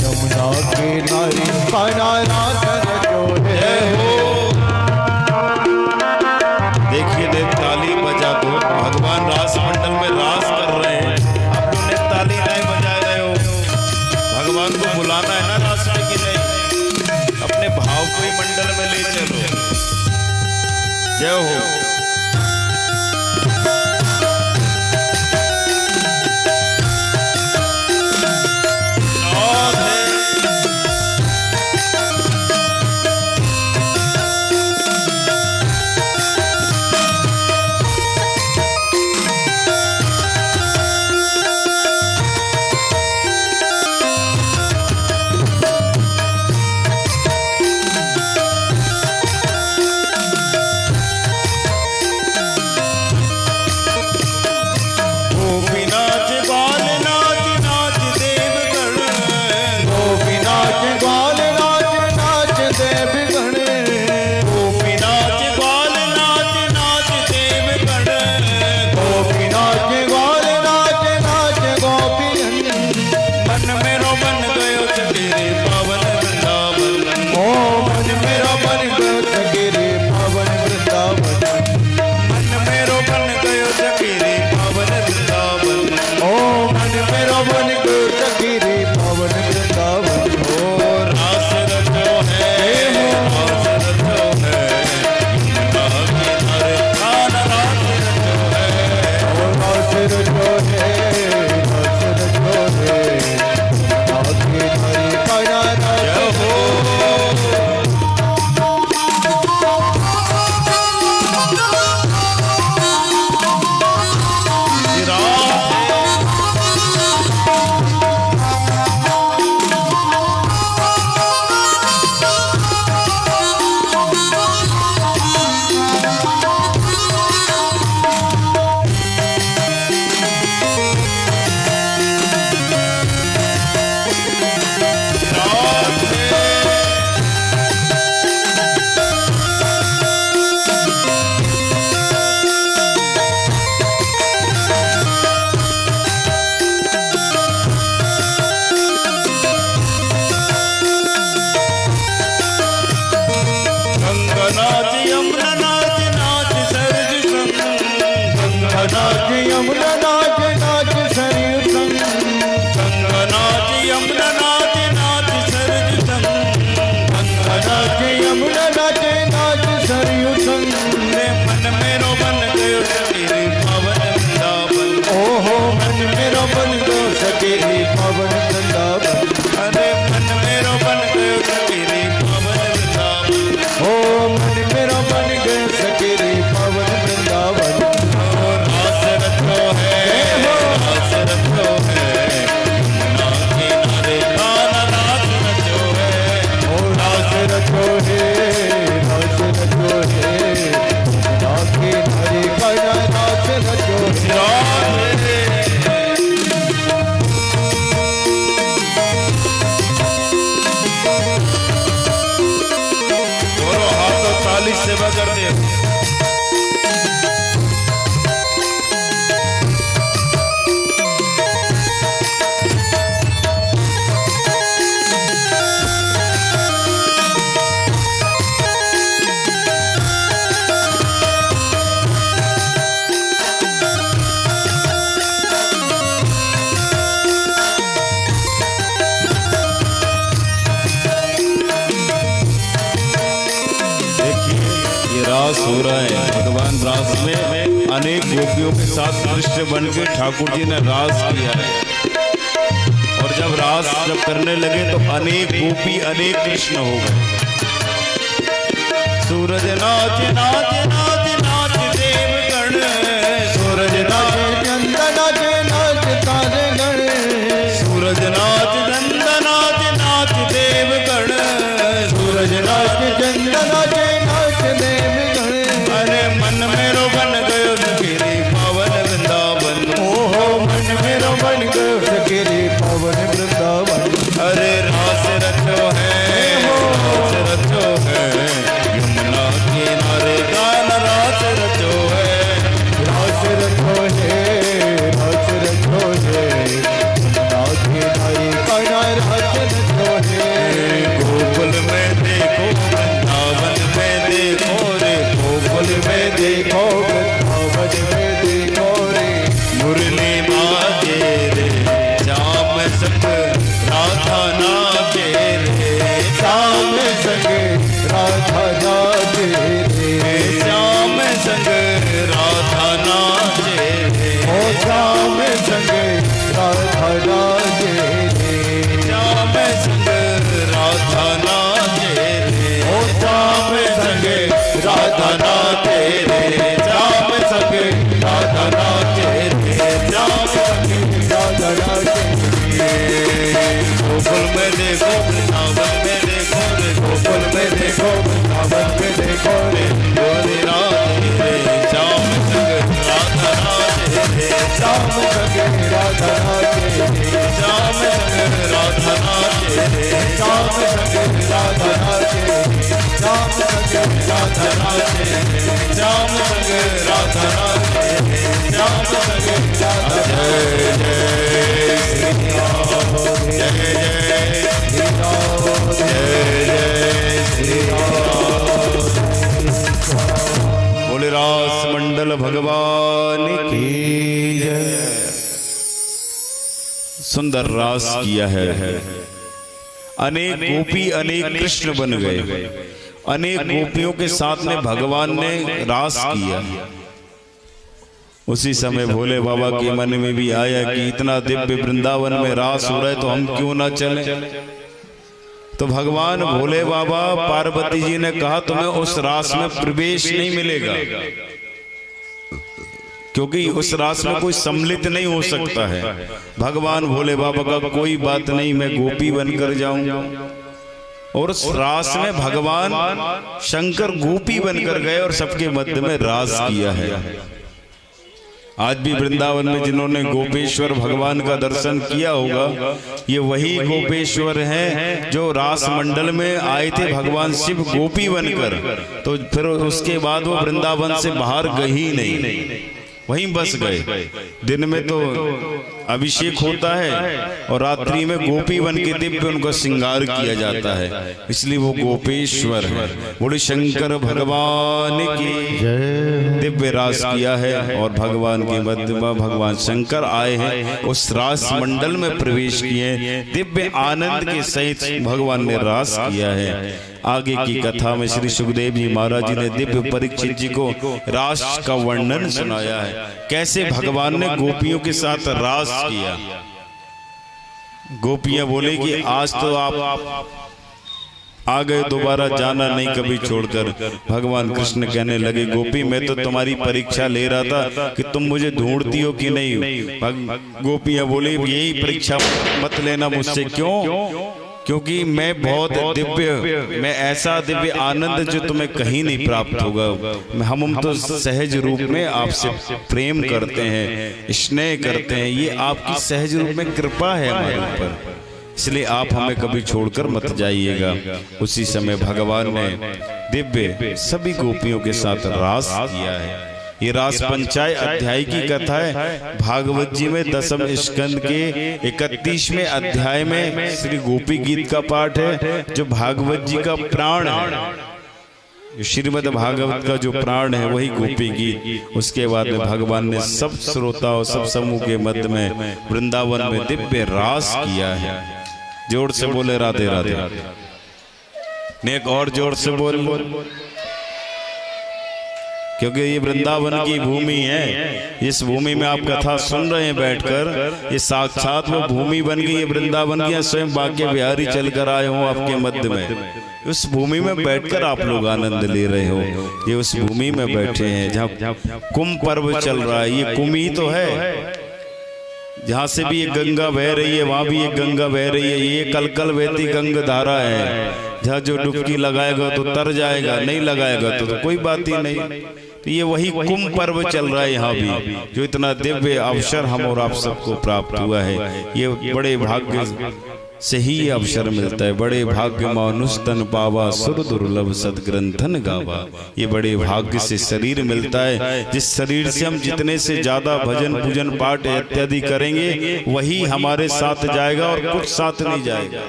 यमुना किनारे गाना रास रचो है। देखिए देव ताली बजा दो, भगवान रास मंडल में रास कर रहे हैं। आप लोग ने ताली नहीं बजा रहे हो। भगवान को बुलाना है ना रास में कि नहीं? अपने भाव को ही मंडल में ले चलो। जय हो। यमुना नाच नाच सरयू संग, गंगा नाच यमुना नाच नाच सरयू संग, गंगा नाच यमुना नाच नाच सरयू संग। रे मन मेरो बन गयो सखी पावन वृंदावन, ओहो मन मेरो बन गयो सखी पावन वृंदावन, अरे मन मेरो बन गयो सखी पावन वृंदावन, ओ मन मेरो बन गयो सखी पावन वृंदावन। रास रचो है, रास रचो है, यमुना किनारे कान्हा रास रचो है, ओ रास रचो है, रास रचो है, यमुना किनारे कान्हा रास रचो है। दोनों हाथों ताली सेवा करते हैं। रास हो रहा है, भगवान रास में अनेक गोपियों के साथ कृष्ण बन के ठाकुर जी ने रास किया है। और जब रास जब करने लगे तो अनेक गोपी अनेक कृष्ण हो गए। सूरज नाच नाच नाच नाच देवगण, सूरज नाच चंद नाच नाच तारे गण, सूरज नाच नंद नाच नाच देवगण, सूरज नाच चंद नाच नाच देवगण। अरे मन मेरो बन गयो सखी पावन वृंदावन, ओहो मन मेरो बन गयो सखी पावन वृंदावन। अरे रास रचो है, रास रचो है, यमुना किनारे कान्हा रास रचो है, रास रचो है, रास रचो है, यमुना किनारे कान्हा रास रचो है। गोकुल में देखो वृंदावन में देखो रे, गोकुल में देखो वृंदावन में देखो रे, मुरली बाजे रे, श्याम संग राधा नाचे रे, श्याम संग राधा नाचे रे, श्याम संग राधा नाचे रे, ओ श्याम संग राधा नाचे रे, श्याम संग राधा नाचे रे, ओ श्याम संग राधा नाचे रे, श्याम संग राधा नाचे रे, श्याम संग राधा नाचे रे। गोकुल में देखो वृंदावन में देखो रे, गोकुल में देखो वृंदावन में देखो रे, गोरी राधे रे, श्याम संग राधा नाचे रे, श्याम संग राधा नाचे रे, श्याम संग राधा नाचे रे, श्याम संग राधा नाचे रे, श्याम संग राधा नाचे रे, श्याम संग राधा नाचे रे, श्याम संग राधा। जय जय श्री राम, जय जय श्री राम। बोले रास मंडल भगवान की जय। सुंदर रास किया है, अनेक गोपी अनेक कृष्ण बन गए, अनेक गोपियों के साथ में भगवान ने रास किया। उसी समय भोले बाबा के मन में भी आया कि इतना दिव्य वृंदावन में रास हो रहा है तो हम क्यों ना चलें। तो भगवान भोले बाबा पार्वती जी ने कहा तुम्हें उस रास में प्रवेश नहीं मिलेगा, क्योंकि उस रास में कोई सम्मिलित नहीं हो सकता है। भगवान भोले बाबा का कोई बात नहीं, मैं गोपी बनकर जाऊंगा। और उस रास में भगवान शंकर गोपी बनकर गए और सबके मध्य में रास किया है। आज भी वृंदावन में जिन्होंने गोपेश्वर भगवान का दर्शन किया होगा, ये वही गोपेश्वर हैं जो रास मंडल में आए थे भगवान शिव गोपी बनकर। तो फिर उसके बाद वो वृंदावन से बाहर गए ही नहीं, वहीं बस गए। दिन में तो अभिषेक होता है और रात्रि में गोपी बन के दिव्य उनका श्रृंगार किया जाता है, इसलिए वो गोपेश्वर है। बोले शंकर भगवान की दिव्य रास किया है और भगवान के मध्य में भगवान शंकर आए हैं, उस रास मंडल में प्रवेश किए, दिव्य आनंद के सहित भगवान ने रास किया है। आगे की कथा में श्री सुखदेव जी महाराज जी ने दिव्य परीक्षित जी को रास का वर्णन सुनाया है, कैसे भगवान ने गोपियों के साथ रास किया। गोपियां बोले कि आज तो आप आ गए, दोबारा जाना नहीं कभी छोड़कर। भगवान कृष्ण कहने लगे, गोपी मैं तो तुम्हारी परीक्षा ले रहा था कि तुम मुझे ढूंढती हो कि नहीं। गोपियां बोले यही परीक्षा मत लेना मुझसे। क्यों? क्योंकि मैं बहुत दिव्य, मैं ऐसा दिव्य आनंद जो तुम्हें कहीं नहीं प्राप्त होगा। हम तो सहज रूप में आपसे प्रेम करते हैं, स्नेह करते हैं, ये आपकी सहज रूप में कृपा है हमारे ऊपर, इसलिए आप हमें कभी छोड़कर मत जाइएगा। उसी समय भगवान ने दिव्य सभी गोपियों के साथ रास किया है। ये रास पंचाय अध्याय की कथा है। भागवत जी में 10वें स्कंद के 31वें अध्याय में श्री गोपी गीत का पाठ है, जो भागवत जी का प्राण है। श्रीमद् भागवत का जो प्राण है वही गोपी गीत। उसके बाद में भगवान ने सब श्रोताओं, सब समूह के मध्य में वृंदावन में दिव्य रास किया है। जोर से बोले राधे राधे। ने एक और जोर से बोल, क्योंकि ये वृंदावन की भूमि है। इस भूमि में आप कथा सुन रहे हैं बैठकर, ये साक्षात वो भूमि बन गई है वृंदावन की। स्वयं बांके बिहारी चलकर आए हो आपके मध्य में, उस भूमि में बैठकर आप लोग आनंद ले रहे हो। ये उस भूमि में बैठे हैं जहाँ कुंभ पर्व चल रहा है। ये कुंभ ही तो है, जहाँ से भी ये गंगा बह रही है वहां भी ये गंगा बह रही है। ये कल कल बहती गंगा धारा है, जहाँ जो डुबकी लगाएगा तो तर जाएगा, नहीं लगाएगा तो कोई बात ही नहीं। तो ये वही कुंभ पर्व चल रहा है यहाँ भी, जो इतना दिव्य अवसर हम और आप सबको प्राप्त हुआ है। ये बड़े भाग्य से ही अवसर मिलता है। बड़े भाग्य मानुष तन पावा, सुर दुर्लभ सदग्रंथन गावा। ये बड़े भाग्य से शरीर मिलता है, जिस शरीर से हम जितने से ज्यादा भजन पूजन पाठ इत्यादि करेंगे वही हमारे साथ जाएगा और कुछ साथ नहीं जाएगा।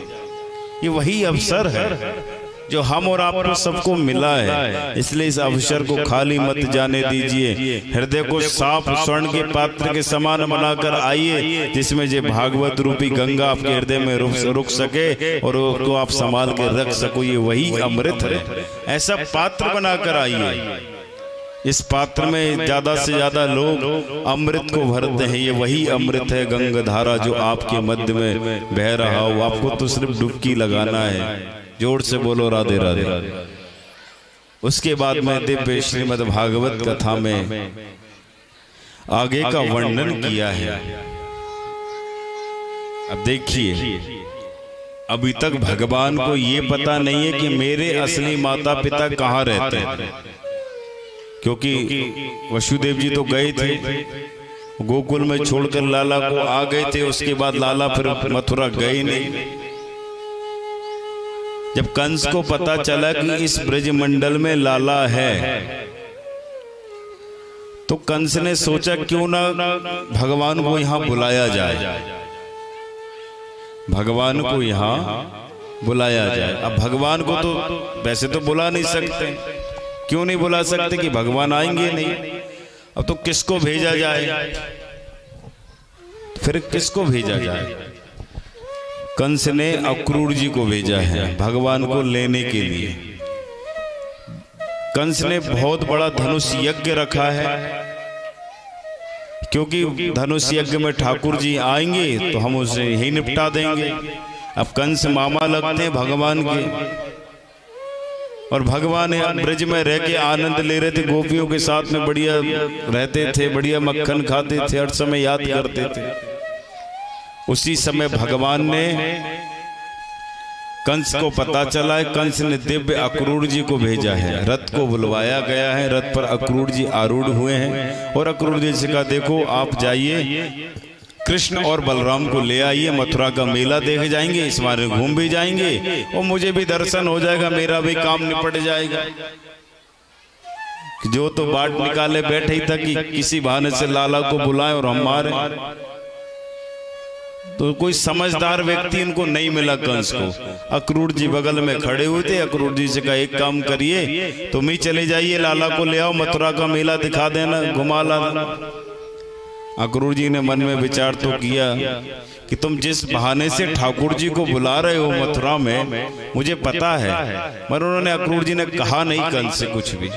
ये वही अवसर है जो हम और आपको सबको मिला है, इसलिए इस अवसर को खाली मत जाने दीजिए। हृदय को साफ स्वर्ण के पात्र के समान बनाकर आइए, जिसमें ये भागवत रूपी गंगा आपके हृदय में रुक सके और उसको आप संभाल के रख सको। ये वही अमृत है, ऐसा पात्र बनाकर आइए। इस पात्र में ज्यादा से ज्यादा लोग अमृत को भरते हैं। ये वही अमृत है गंगा धारा जो आपके मध्य में बह रहा हो। आपको तो सिर्फ डुबकी लगाना है। जोर से बोलो राधे राधे। उसके बाद में दिव्य श्रीमद् भागवत कथा में आगे का वर्णन किया है। अब देखिए, अभी तक भगवान को ये पता नहीं है कि मेरे असली माता पिता कहाँ रहते हैं, क्योंकि वसुदेव जी तो गए थे गोकुल में, छोड़कर लाला को आ गए थे। उसके बाद लाला फिर मथुरा गए नहीं। जब कंस को पता चला कि इस ब्रज मंडल में लाला है, तो कंस ने सोचा क्यों ना भगवान को यहां बुलाया जाए, भगवान को यहां बुलाया जाए। अब भगवान को तो वैसे तो बुला नहीं सकते, क्यों नहीं बुला सकते कि भगवान आएंगे नहीं। अब तो किसको भेजा जाए, फिर किसको भेजा जाए? कंस ने अक्रूर जी को भेजा है भगवान को लेने के लिए। कंस ने बहुत बड़ा धनुष यज्ञ रखा है, क्योंकि धनुष यज्ञ में ठाकुर जी आएंगे तो हम उसे यही निपटा देंगे। अब कंस मामा लगते हैं भगवान के, और भगवान ब्रज में रह के आनंद ले रहे थे, गोपियों के साथ में बढ़िया रहते थे, बढ़िया मक्खन खाते थे, हर समय याद करते थे। उसी समय भगवान ने, कंस को पता चला है, कंस ने दिव्य अक्रूर जी को भेजा है। रथ को बुलवाया गया है, रथ पर अक्रूर जी आरूढ़ हुए हैं, और अक्रूर जी से कहा देखो आप जाइए कृष्ण और बलराम को ले आइए, मथुरा का मेला देख जाएंगे, इस बारे घूम भी जाएंगे और मुझे भी दर्शन हो जाएगा, मेरा भी काम निपट जाएगा। जो तो बाट निकाले बैठे ही था कि किसी बहाने से लाला को बुलाएं और हम मारें। तो कोई समझदार व्यक्ति इनको नहीं मिला कंस को। अक्रूर जी बगल में खड़े हुए थे। अक्रूर जी से कहा एक काम करिए, तुम ही चले जाइए, लाला को ले आओ, मथुरा का मेला दिखा देना, घुमा लाना। अक्रूर जी ने मन में विचार तो किया कि तुम जिस बहाने से ठाकुर जी को बुला रहे हो मथुरा में, मुझे पता है, मगर उन्होंने अक्रूर जी ने कहा नहीं कंस से कुछ भी।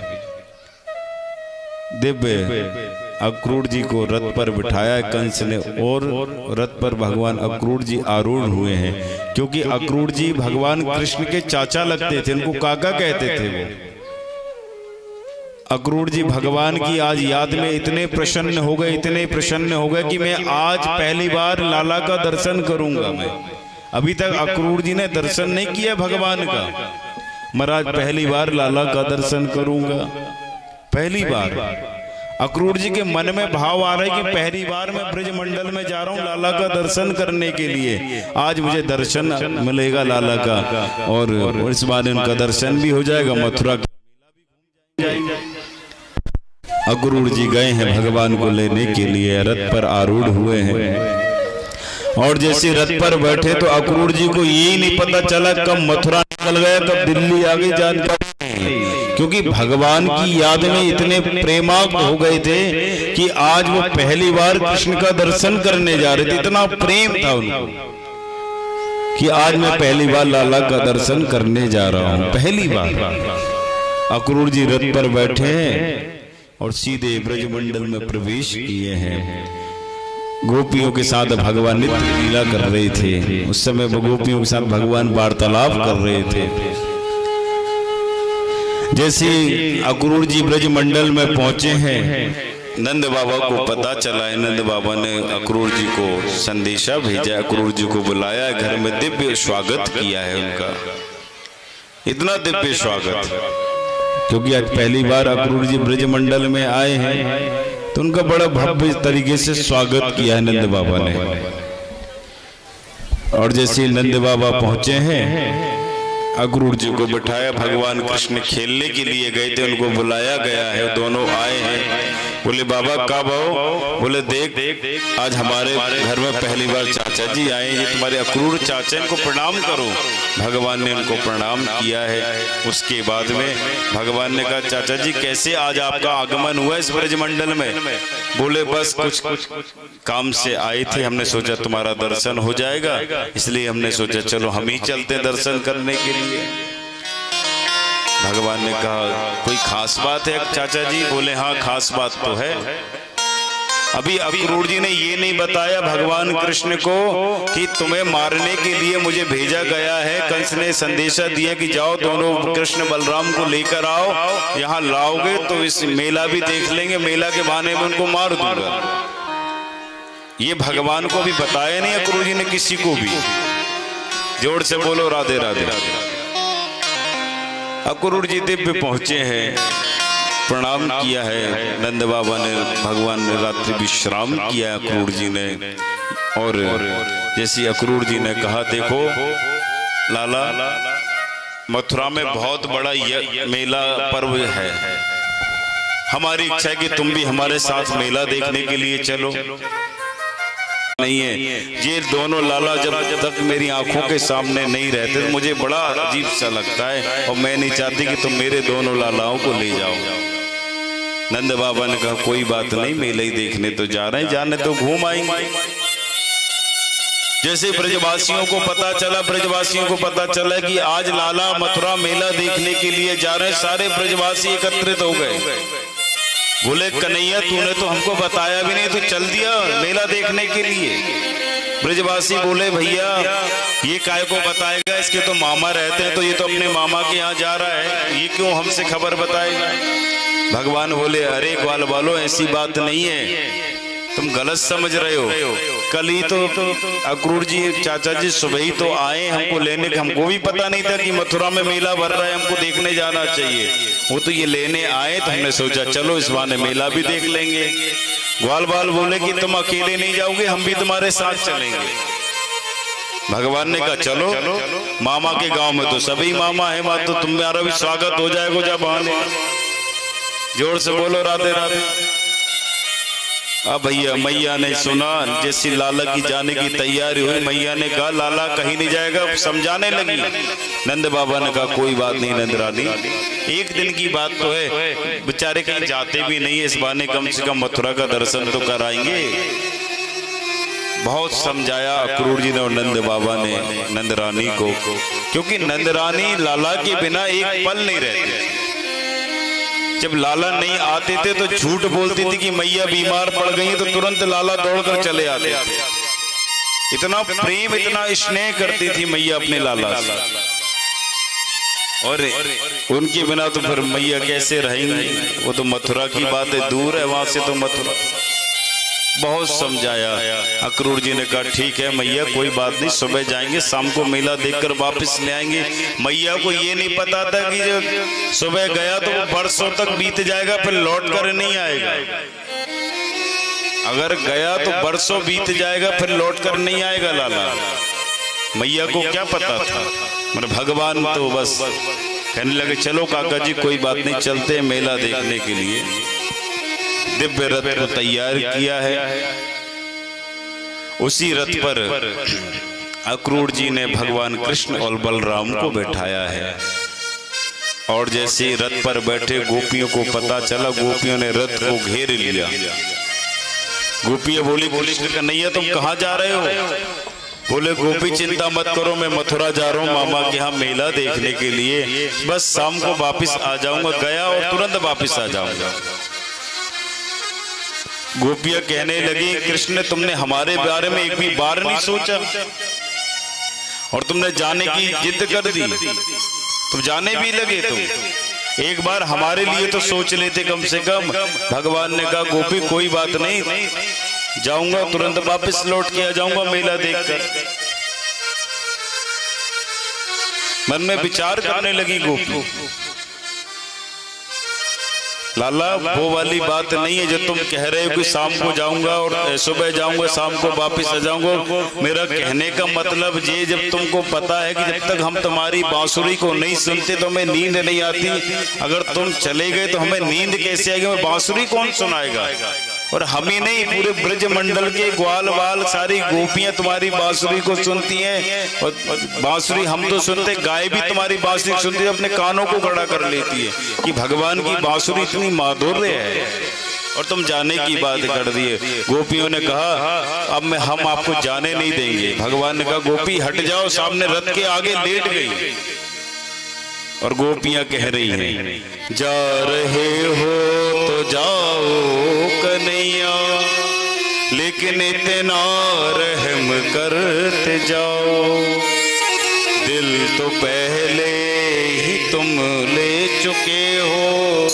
दिव्य अक्रूर जी को रथ पर बिठाया कंस ने, और रथ पर भगवान अक्रूर जी आरूढ़ हुए हैं, क्योंकि अक्रूर जी भगवान कृष्ण के चाचा लगते थे, उनको काका कहते थे वो। अक्रूर जी भगवान की आज याद में इतने प्रसन्न हो गए, इतने प्रसन्न हो गए कि मैं आज पहली बार लाला का दर्शन करूंगा। मैं अभी तक अक्रूर जी ने दर्शन नहीं किया भगवान का, मगर आज पहली बार लाला का दर्शन करूंगा, पहली बार। अक्रूर जी के मन में भाव आ रहा है कि पहली बार मैं ब्रजमंडल में जा रहा हूँ लाला का दर्शन करने के लिए, आज मुझे दर्शन मिलेगा लाला का, और इस बार उनका दर्शन भी हो जाएगा, मथुरा का मेला भी घूम जाएंगे। अक्रूर जी गए हैं भगवान को लेने के लिए, रथ पर आरूढ़ हुए हैं, और जैसे रथ पर बैठे तो अक्रूर जी को यही नहीं पता चला कब मथुरा निकल गया, कब दिल्ली आ गई, जानकारी, क्योंकि भगवान की याद में इतने प्रेमाक्त हो गए थे कि आज वो पहली बार कृष्ण का दर्शन करने जा रहे थे। इतना प्रेम था उनको कि आज मैं पहली बार लाला का दर्शन करने जा रहा हूँ, पहली बार। अक्रूर जी रथ पर बैठे हैं और सीधे ब्रजमंडल में प्रवेश किए हैं। गोपियों के साथ भगवान नित्य लीला कर रहे थे। उस समय गोपियों के साथ भगवान वार्तालाप कर रहे थे। जैसे अक्रूर जी ब्रजमंडल में पहुंचे हैं, नंद बाबा को पता चला है। नंद बाबा ने अक्रूर जी को संदेशा भेजा, अक्रूर जी को बुलाया, घर में दिव्य स्वागत किया है उनका, इतना दिव्य स्वागत, क्योंकि आज पहली बार अक्रूर जी ब्रजमंडल में आए हैं, तो उनका बड़ा भव्य तरीके से स्वागत किया है नंद बाबा ने। और जैसे नंद बाबा पहुंचे हैं, अक्रूर जी को बिठाया, भगवान कृष्ण खेलने के लिए गए थे, उनको बुलाया गया है, दोनों आए हैं। बोले बाबा कब आओ? बोले देख आज हमारे घर में पहली बार चाचा जी आए हैं, तुम्हारे अक्रूर चाचा, इनको प्रणाम करो। भगवान ने उनको प्रणाम किया है। उसके बाद में भगवान ने कहा चाचा जी कैसे आज आपका आगमन हुआ इस ब्रजमंडल में? बोले बस कुछ काम से आए थे, हमने सोचा तुम्हारा दर्शन हो जाएगा, इसलिए हमने सोचा चलो हम ही चलते दर्शन करने के लिए। भगवान ने कहा कोई खास बात है चाचा जी? बोले हाँ खास बात तो है। अभी अक्रूर जी ने ये नहीं बताया भगवान कृष्ण को कि तुम्हें मारने के लिए मुझे भेजा गया है। कंस ने संदेशा दिया कि जाओ दोनों कृष्ण बलराम को लेकर आओ, यहाँ लाओगे तो इस मेला भी देख लेंगे, मेला के बहाने में उनको मार दूंगा। ये भगवान को भी बताया नहीं अक्रूर जी ने किसी को भी। जोर से बोलो राधे राधे। अक्रूर जी दिव्य पहुंचे हैं, प्रणाम किया है नंद बाबा ने, भगवान ने रात्रि विश्राम किया अक्रूर जी ने। और जैसे अक्रूर जी ने कहा देखो लाला मथुरा में बहुत बड़ा मेला पर्व है, हमारी इच्छा है कि तुम भी हमारे साथ मेला देखने के लिए चलो। नहीं है ये दोनों लाला जब तक मेरी आंखों के सामने नहीं रहते तो मुझे बड़ा अजीब सा लगता है, और मैं नहीं चाहती कि तुम मेरे दोनों लालाओं को ले जाओ। नंद बाबा ने कहा कोई बात नहीं, मेले ही देखने तो जा रहे हैं, जाने तो घूम आएंगे। जैसे ब्रजवासियों को पता चला कि आज लाला मथुरा मेला देखने के लिए जा रहे हैं, सारे ब्रजवासी एकत्रित हो गए। बोले कन्हैया तूने तो हमको बताया भी नहीं, तो चल दिया मेला देखने के लिए। ब्रजवासी बोले भैया ये काय को बताएगा, इसके तो मामा रहते हैं, तो ये तो अपने मामा के यहाँ जा रहा है, ये क्यों हमसे खबर बताएगा? भगवान बोले अरे ग्वाल वालो ऐसी बात नहीं है, तुम गलत समझ रहे हो। कल ही तो अक्रूर जी चाचा जी सुबह ही तो आए हमको लेने, हमको भी पता नहीं था कि मथुरा में मेला भर रहा है, हमको देखने जाना चाहिए। वो तो ये लेने आए तो हमने सोचा चलो इस बहाने मेला भी देख लेंगे। ग्वाल बाल बोले कि तुम अकेले नहीं जाओगे, हम भी तुम्हारे साथ चलेंगे। भगवान ने कहा चलो, मामा के गांव में तो सभी मामा है, वहां तो तुम्हारा भी स्वागत हो जाएगा जब बहाने। जोर से बोलो राधे राधे। अब भैया मैया ने सुना, जैसी लाला की जाने की तैयारी हुई, मैया ने कहा लाला कहीं नहीं जाएगा, समझाने लगी। नंद बाबा ने कहा कोई बात नहीं नंद रानी, एक दिन की बात तो है, बेचारे कहीं जाते भी नहीं है, इस बहाने कम से कम मथुरा का दर्शन तो कराएंगे। बहुत समझाया अक्रूर जी ने और नंद बाबा ने नंद रानी को, क्योंकि नंद रानी लाला के बिना एक पल नहीं रहती। जब लाला नहीं आते थे तो झूठ बोलती थी कि मैया बीमार पड़ गई, तो तुरंत लाला दौड़कर चले आते थे। इतना प्रेम इतना स्नेह करती थी मैया अपने लाला से, और उनके बिना तो फिर मैया कैसे रहेंगी। वो तो मथुरा की बात है, दूर है वहां से तो मथुरा। बहुत समझाया, अक्रूर जी ने कहा ठीक है मैया कोई बात नहीं, सुबह जाएंगे, शाम को मेला देखकर वापस ले आएंगे। मैया को ये नहीं पता था कि जब सुबह गया तो वो बरसों तक बीत जाएगा, फिर लौट कर नहीं आएगा। अगर गया तो बरसों बीत जाएगा, फिर लौट कर नहीं आएगा लाला। मैया को क्या पता था, मतलब भगवान तो बस कहने लगे चलो काका जी कोई बात नहीं, चलते हैं मेला देखने के लिए। दिव्य रथ को तैयार किया है, उसी रथ पर अक्रूर जी ने भगवान कृष्ण और बलराम को बैठाया है। और जैसे रथ पर बैठे गोपियों को पता चला, गोपियों ने रथ को घेर लिया। गोपियां बोली कृष्ण कन्हैया तुम कहाँ जा रहे हो? बोले गोपी चिंता मत करो, मैं मथुरा जा रहा हूँ मामा के यहाँ मेला देखने के लिए, बस शाम को वापिस आ जाऊंगा, गया और तुरंत वापिस आ जाऊंगा। गोपियां कहने लगी कृष्ण तुमने हमारे बारे में एक भी बार नहीं सोचा, और तुमने जाने की जिद कर दी, तुम जाने भी लगे, तुम एक बार हमारे लिए तो सोच लेते कम से कम। भगवान ने कहा गोपी कोई बात नहीं, जाऊंगा तुरंत वापस लौट के आ जाऊंगा मेला देखकर। मन में विचार करने लगी गोपी, लाला वो वाली बात नहीं है जो तुम कह रहे हो कि शाम को जाऊंगा और सुबह जाऊंगा शाम को वापस आ जाऊंगा। मेरा कहने का मतलब ये, जब तुमको पता है कि जब तक हम तुम्हारी बांसुरी को नहीं सुनते तो हमें नींद नहीं आती, अगर तुम चले गए तो हमें नींद कैसे आएगी, हमें बांसुरी कौन सुनाएगा। और हम ही नहीं, पूरे ब्रज मंडल के ग्वाल वाल सारी गोपियां तुम्हारी बांसुरी को सुनती हैं, और बांसुरी हम तो सुनते, गाय भी तुम्हारी बांसुरी सुनती है, अपने कानों को खड़ा कर लेती है कि भगवान की बांसुरी इतनी माधुर्य है, और तुम जाने की बात कर दी है। गोपियों ने कहा अब हम आपको जाने नहीं देंगे। भगवान ने कहा गोपी हट जाओ, सामने रथ के आगे लेट गई। और गोपियां कह रही हैं जा रहे हो तो जाओ कन्हैया, लेकिन इतना रहम करते जाओ, दिल तो पहले ही तुम ले चुके हो,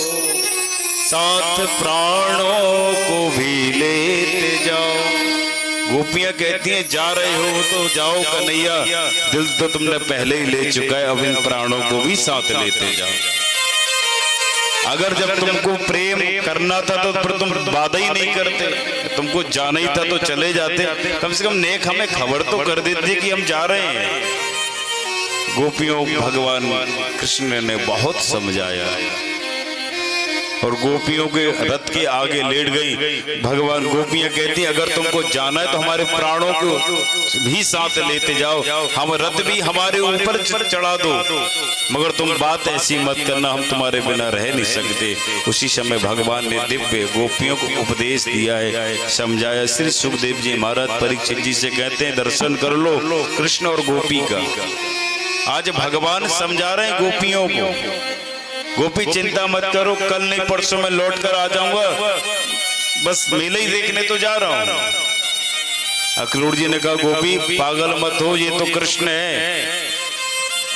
साथ प्राणों को भी लेते जाओ। गोपियां कहती हैं जा रहे हो तो जाओ कन्हैया, दिल तो तुमने पहले ही ले चुका है, अब इन प्राणों को भी साथ लेते जाओ। अगर जब तुमको प्रेम करना था तो फिर तुम वादा ही नहीं करते, तुमको जाना ही था तो चले जाते, कम से कम नेक हमें खबर तो कर देते कि हम जा रहे हैं। गोपियों भगवान कृष्ण ने बहुत समझाया, और गोपियों के रथ के आगे लेट गई। भगवान गोपियां कहती अगर तुमको जाना है तो हमारे प्राणों को भी साथ लेते जाओ, हम रथ भी हमारे ऊपर चढ़ा दो, मगर तुम बात ऐसी मत करना, हम तुम्हारे बिना रह नहीं सकते। उसी समय भगवान ने दिव्य गोपियों को उपदेश दिया है, समझाया। श्री सुखदेव जी महाराज परीक्षित जी से कहते हैं दर्शन कर लो कृष्ण और गोपी का। आज भगवान समझा रहे हैं गोपियों को, गोपी चिंता मत करो, कल नहीं परसों में लौट कर आ जाऊंगा, बस मेले ही देखने तो जा रहा हूं। अक्रूर जी ने कहा गोपी पागल मत हो, ये तो कृष्ण है,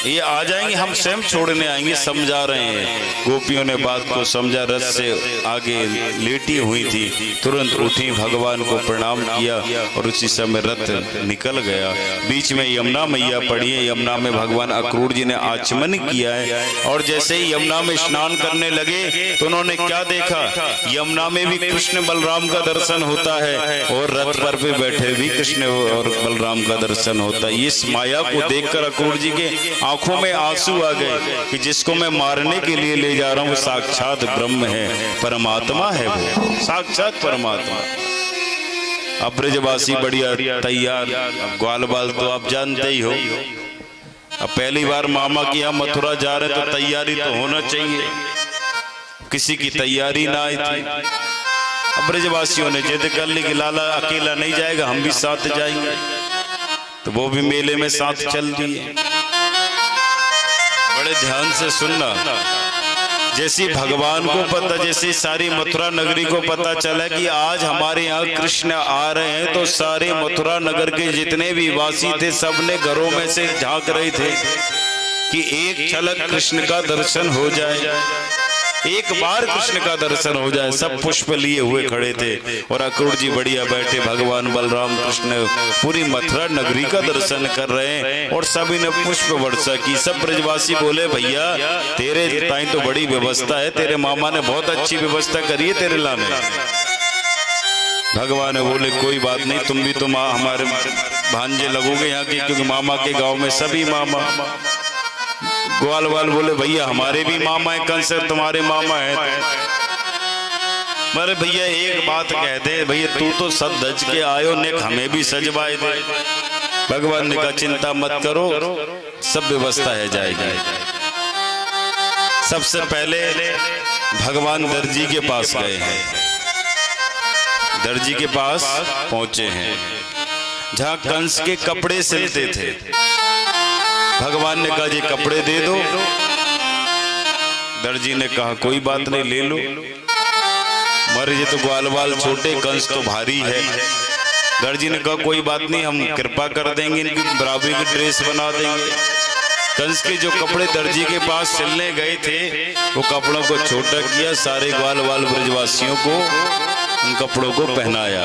ये आ जाएंगे, हम स्वयं छोड़ने आएंगे, समझा रहे हैं। गोपियों ने बात को समझा, रथ से आगे लेटी हुई थी, तुरंत उठी, भगवान को प्रणाम किया, और उसी समय रथ निकल गया। बीच में यमुना मैया पड़ी है, यमुना में भगवान अक्रूर जी ने आचमन किया है, और जैसे ही यमुना में स्नान करने लगे तो उन्होंने क्या देखा, यमुना में भी कृष्ण बलराम का दर्शन होता है, और रथ पर भी बैठे भी कृष्ण और बलराम का दर्शन होता है। इस माया को देखकर अक्रूर जी के आंखों में आंसू आ गए कि जिसको मैं मारने के लिए ले जा रहा हूं वो साक्षात ब्रह्म है, परमात्मा है, वो साक्षात परमात्मा। अब ब्रजवासी बढ़िया तैयार। अब ग्वाल बाल तो आप जानते ही हो, अब पहली बार मामा के यहाँ मथुरा जा रहे तो तैयारी तो होना चाहिए, किसी की तैयारी ना आई थी। अब ब्रजवासियों ने जिद कर ली कि लाला अकेला नहीं जाएगा, हम भी साथ जाएंगे, तो वो भी मेले में साथ चल दिए। बड़े ध्यान से सुनना, जैसे भगवान को पता, जैसे सारी मथुरा नगरी को पता चला कि आज हमारे यहाँ कृष्ण आ रहे हैं, तो सारे मथुरा नगर के जितने भी वासी थे सबने घरों में से झांक रहे थे कि एक झलक कृष्ण का दर्शन हो जाए, एक बार कृष्ण का दर्शन हो जाए। सब पुष्प लिए हुए खड़े थे और अक्रूर जी बढ़िया बैठे, भगवान बलराम कृष्ण पूरी मथुरा नगरी का दर्शन कर रहे हैं और सभी ने पुष्प वर्षा की। सब ब्रजवासी बोले भैया तेरे ताई तो बड़ी व्यवस्था है, तेरे मामा ने बहुत अच्छी व्यवस्था करी है तेरे लाने। भगवान बोले कोई बात नहीं, तुम भी तो हमारे भांजे लगोगे यहाँ के, क्योंकि मामा के गाँव में सभी मामा। ग्वाल वाल बोले भैया हमारे भी मामा है, कंस तुम्हारे मामा है। अरे भैया एक बात कह दे, भैया तू तो सब धज के आयो ने हमें भी सजवाए दे। भगवान ने कहा चिंता मत करो, सब व्यवस्था है जाएगी। सबसे पहले भगवान दर्जी के पास गए हैं, दर्जी के पास पहुंचे हैं जहां कंस के कपड़े सिलते थे। भगवान ने कहा जी कपड़े दे दो। दर्जी ने कहा कोई बात नहीं ले लो। मरे जी तो ग्वाल बाल छोटे, कंस तो भारी है। दर्जी ने कहा कोई बात नहीं, हम कृपा कर देंगे, इनकी बराबरी की ड्रेस बना देंगे। कंस के जो कपड़े दर्जी के पास सिलने गए थे वो कपड़ों को छोटा किया, सारे ग्वाल बाल ब्रजवासियों को उन कपड़ों को पहनाया।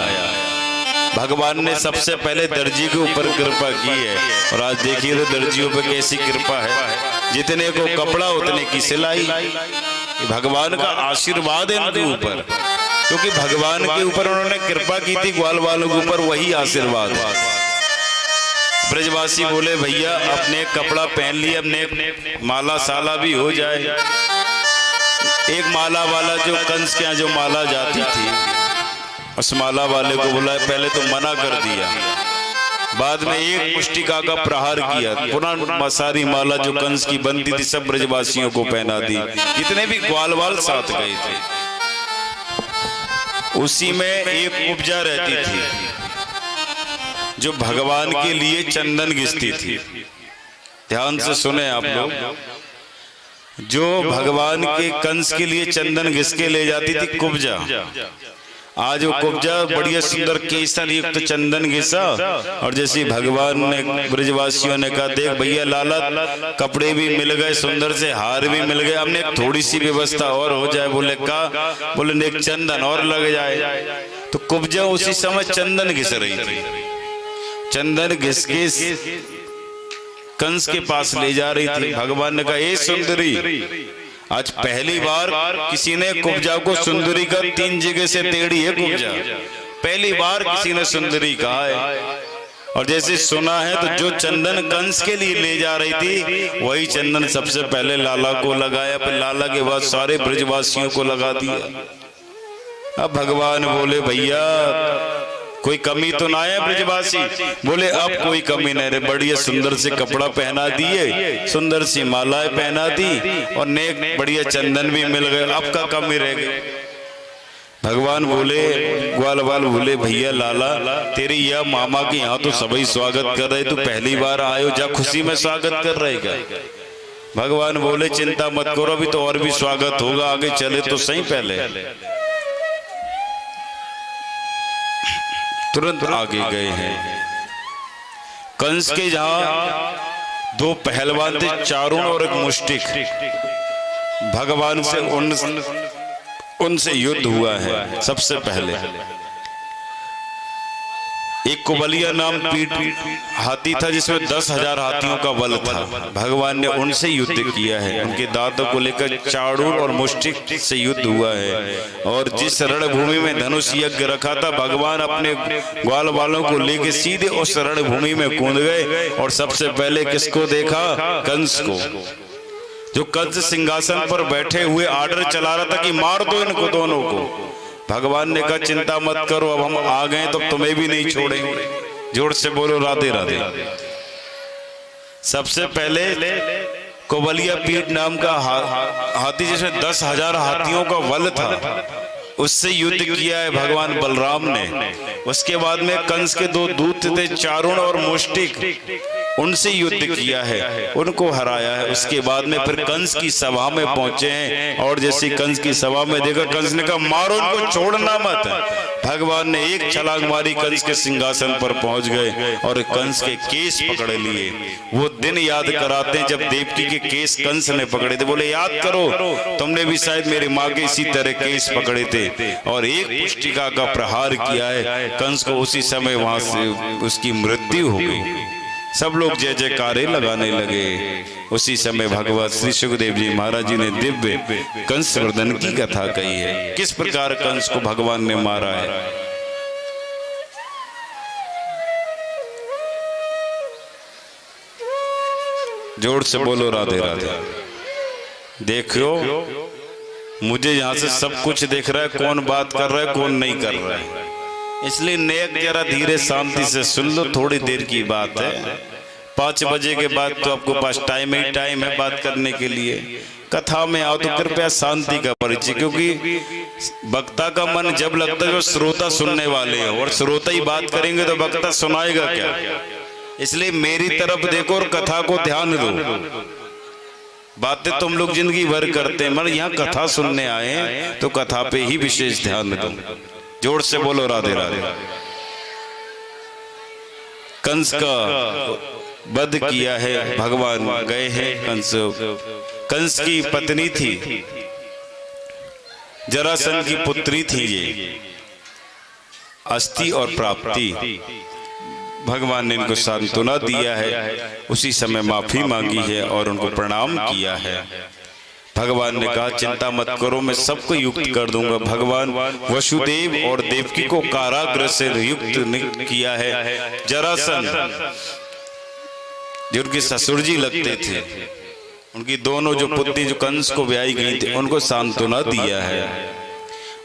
भगवान ने सबसे पहले दर्जी के ऊपर कृपा की है और आज देखिए तो दर्जियों पे कैसी कृपा है, जितने को कपड़ा उतने की सिलाई। भगवान का आशीर्वाद है उनके ऊपर, क्योंकि भगवान के ऊपर उन्होंने कृपा की थी, ग्वाल वालों के ऊपर वही आशीर्वाद है। ब्रजवासी बोले भैया अपने कपड़ा पहन लिया, अपने माला साला भी हो जाए। एक माला वाला जो कंस के यहाँ जो माला जाती थी उस माला वाले को बोला, पहले तो मना कर दिया, बाद में एक मुष्टिका का प्रहार किया, पुनः सारी माला जो कंस की बनती थी सब ब्रजवासियों को पहना दी, जितने भी ग्वाल वाल साथ गए थे। उसी में एक उपजा रहती थी जो भगवान के लिए चंदन घिसती थी। ध्यान से सुने आप लोग, जो भगवान के कंस के लिए चंदन घिस के ले जाती थी कुब्जा। आज वो कुब्जा बढ़िया सुंदर केसर युक्त चंदन घिसा और जैसे भगवान ने ब्रजवासियों ने कहा देख भैया लाला कपड़े भी मिल गए, सुंदर से हार भी मिल गए, हमने थोड़ी सी व्यवस्था और हो जाए। बोले का बोले एक चंदन और लग जाए। तो कुब्जा उसी समय चंदन घिस रही थी, चंदन घिस के कंस के पास ले जा रही थी। भगवान ने कहा ए सुंदरी, आज पहली बार किसी ने कुब्जा को सुंदरी का 3 जगह से टेढ़ी है कुब्जा, पहली बार किसी ने सुंदरी कहा है। और जैसे सुना है तो जो चंदन कंस के लिए ले जा रही थी वही चंदन सबसे पहले लाला को लगाया, फिर लाला के बाद सारे ब्रजवासियों को लगा दिया। अब भगवान बोले भैया कोई कमी तो ना है ब्रजवासी? बोले अब कोई कमी नहीं रे, बढ़िया सुंदर से कपड़ा पहना दिए, सुंदर सी मालाएं पहना दी और नेक बढ़िया चंदन भी मिल गए, अब का कमी रह गई। भगवान बोले ग्वाल बाल बोले भैया लाला तेरी यह मामा के यहाँ तो सभी स्वागत कर रहे, तू पहली बार आयो, जा खुशी में स्वागत कर रहे क्या? भगवान बोले चिंता मत करो, अभी तो और भी स्वागत होगा, आगे चले तो सही। पहले तुरंत आगे गए हैं। कंस के जहां 2 पहलवान थे, चारुण और एक मुष्टिक, भगवान से उनसे युद्ध हुआ है। सबसे पहले एक कुबलिया नाम पीठ हाथी था जिसमें 10,000 हाथियों का बल था, भगवान ने उनसे युद्ध किया है। उनके दांतों को लेकर चाणूर और मुष्टिक से युद्ध हुआ है। और जिस रणभूमि में धनुष यज्ञ रखा था भगवान अपने ग्वाल वालों को लेकर सीधे उस रणभूमि में कूद गए और सबसे पहले किसको देखा? कंस को, जो कंस सिंहासन पर बैठे हुए आर्डर चला रहा था कि मार दो इनको दोनों को। भगवान ने कहा चिंता मत करो, अब हम आ गए तो तुम्हें भी नहीं छोड़ेंगे। जोर से बोलो राधे राधे। सबसे पहले कोबलिया पीठ नाम का हाथी, जिसमें 10,000 हाथियों का बल था, उससे युद्ध किया है भगवान बलराम ने। उसके बाद में कंस के 2 दूत थे, चारुण और मुष्टिक, उनसे युद्ध किया है, उनको हराया है। उसके बाद में फिर कंस की सभा में पहुंचे हैं, और जैसे कंस की सभा में देखा, कंस ने कहा मारो उनको, छोड़ना मत। भगवान ने एक छलांग मारी, कंस के सिंहासन पर पहुंच गए और कंस के केस पकड़ लिए। वो दिन याद कराते हैं जब देवकी के केस कंस ने पकड़े थे। बोले याद करो, तुमने भी शायद मेरी माँ के इसी तरह केस पकड़े थे, और एक पुष्टिका का प्रहार किया है कंस को। उसी समय वहां से उसकी मृत्यु हो गई। सब लोग जय जयकारे लगाने लगे। उसी समय भगवत श्री सुखदेव जी महाराज जी ने दिव्य कंस वर्धन की कथा कही है, किस प्रकार कंस को भगवान ने मारा है। जोर से बोलो राधे राधे। देखो, मुझे यहाँ से सब कुछ दिख रहा है, कौन बात कर रहा है कौन नहीं कर रहा है, इसलिए नेक जरा धीरे शांति से सुन लो। थोड़ी देर की बात है, 5 बजे के बाद तो आपको पास टाइम ही टाइम है बात करने के लिए। कथा में आओ तो कृपया शांति का परिचय, क्योंकि वक्ता का मन जब लगता है जो श्रोता सुनने वाले हैं, और श्रोता ही बात करेंगे तो वक्ता सुनाएगा क्या। इसलिए मेरी तरफ देखो और कथा को ध्यान दो। बातें तुम लोग जिंदगी भर करते हैं, मगर यहाँ कथा सुनने आए तो कथा पे ही विशेष ध्यान दो। जोर से बोलो राधे राधे। कंस का वध किया है भगवान, गए हैं कंस की पत्नी थी, जरासंध की पुत्री थी ये अस्ति और प्राप्ति। भगवान ने इनको सांत्वना दिया है, उसी समय माफी मांगी है और उनको प्रणाम किया है। भगवान ने कहा चिंता मत करो, मैं सबको युक्त कर दूंगा। भगवान वसुदेव और देवकी को कारागृह से युक्त किया है। जरासंध जो उनके ससुर जी लगते थे, उनकी दोनों जो पुत्री जो कंस को ब्याही गई थी, उनको सांत्वना दिया है।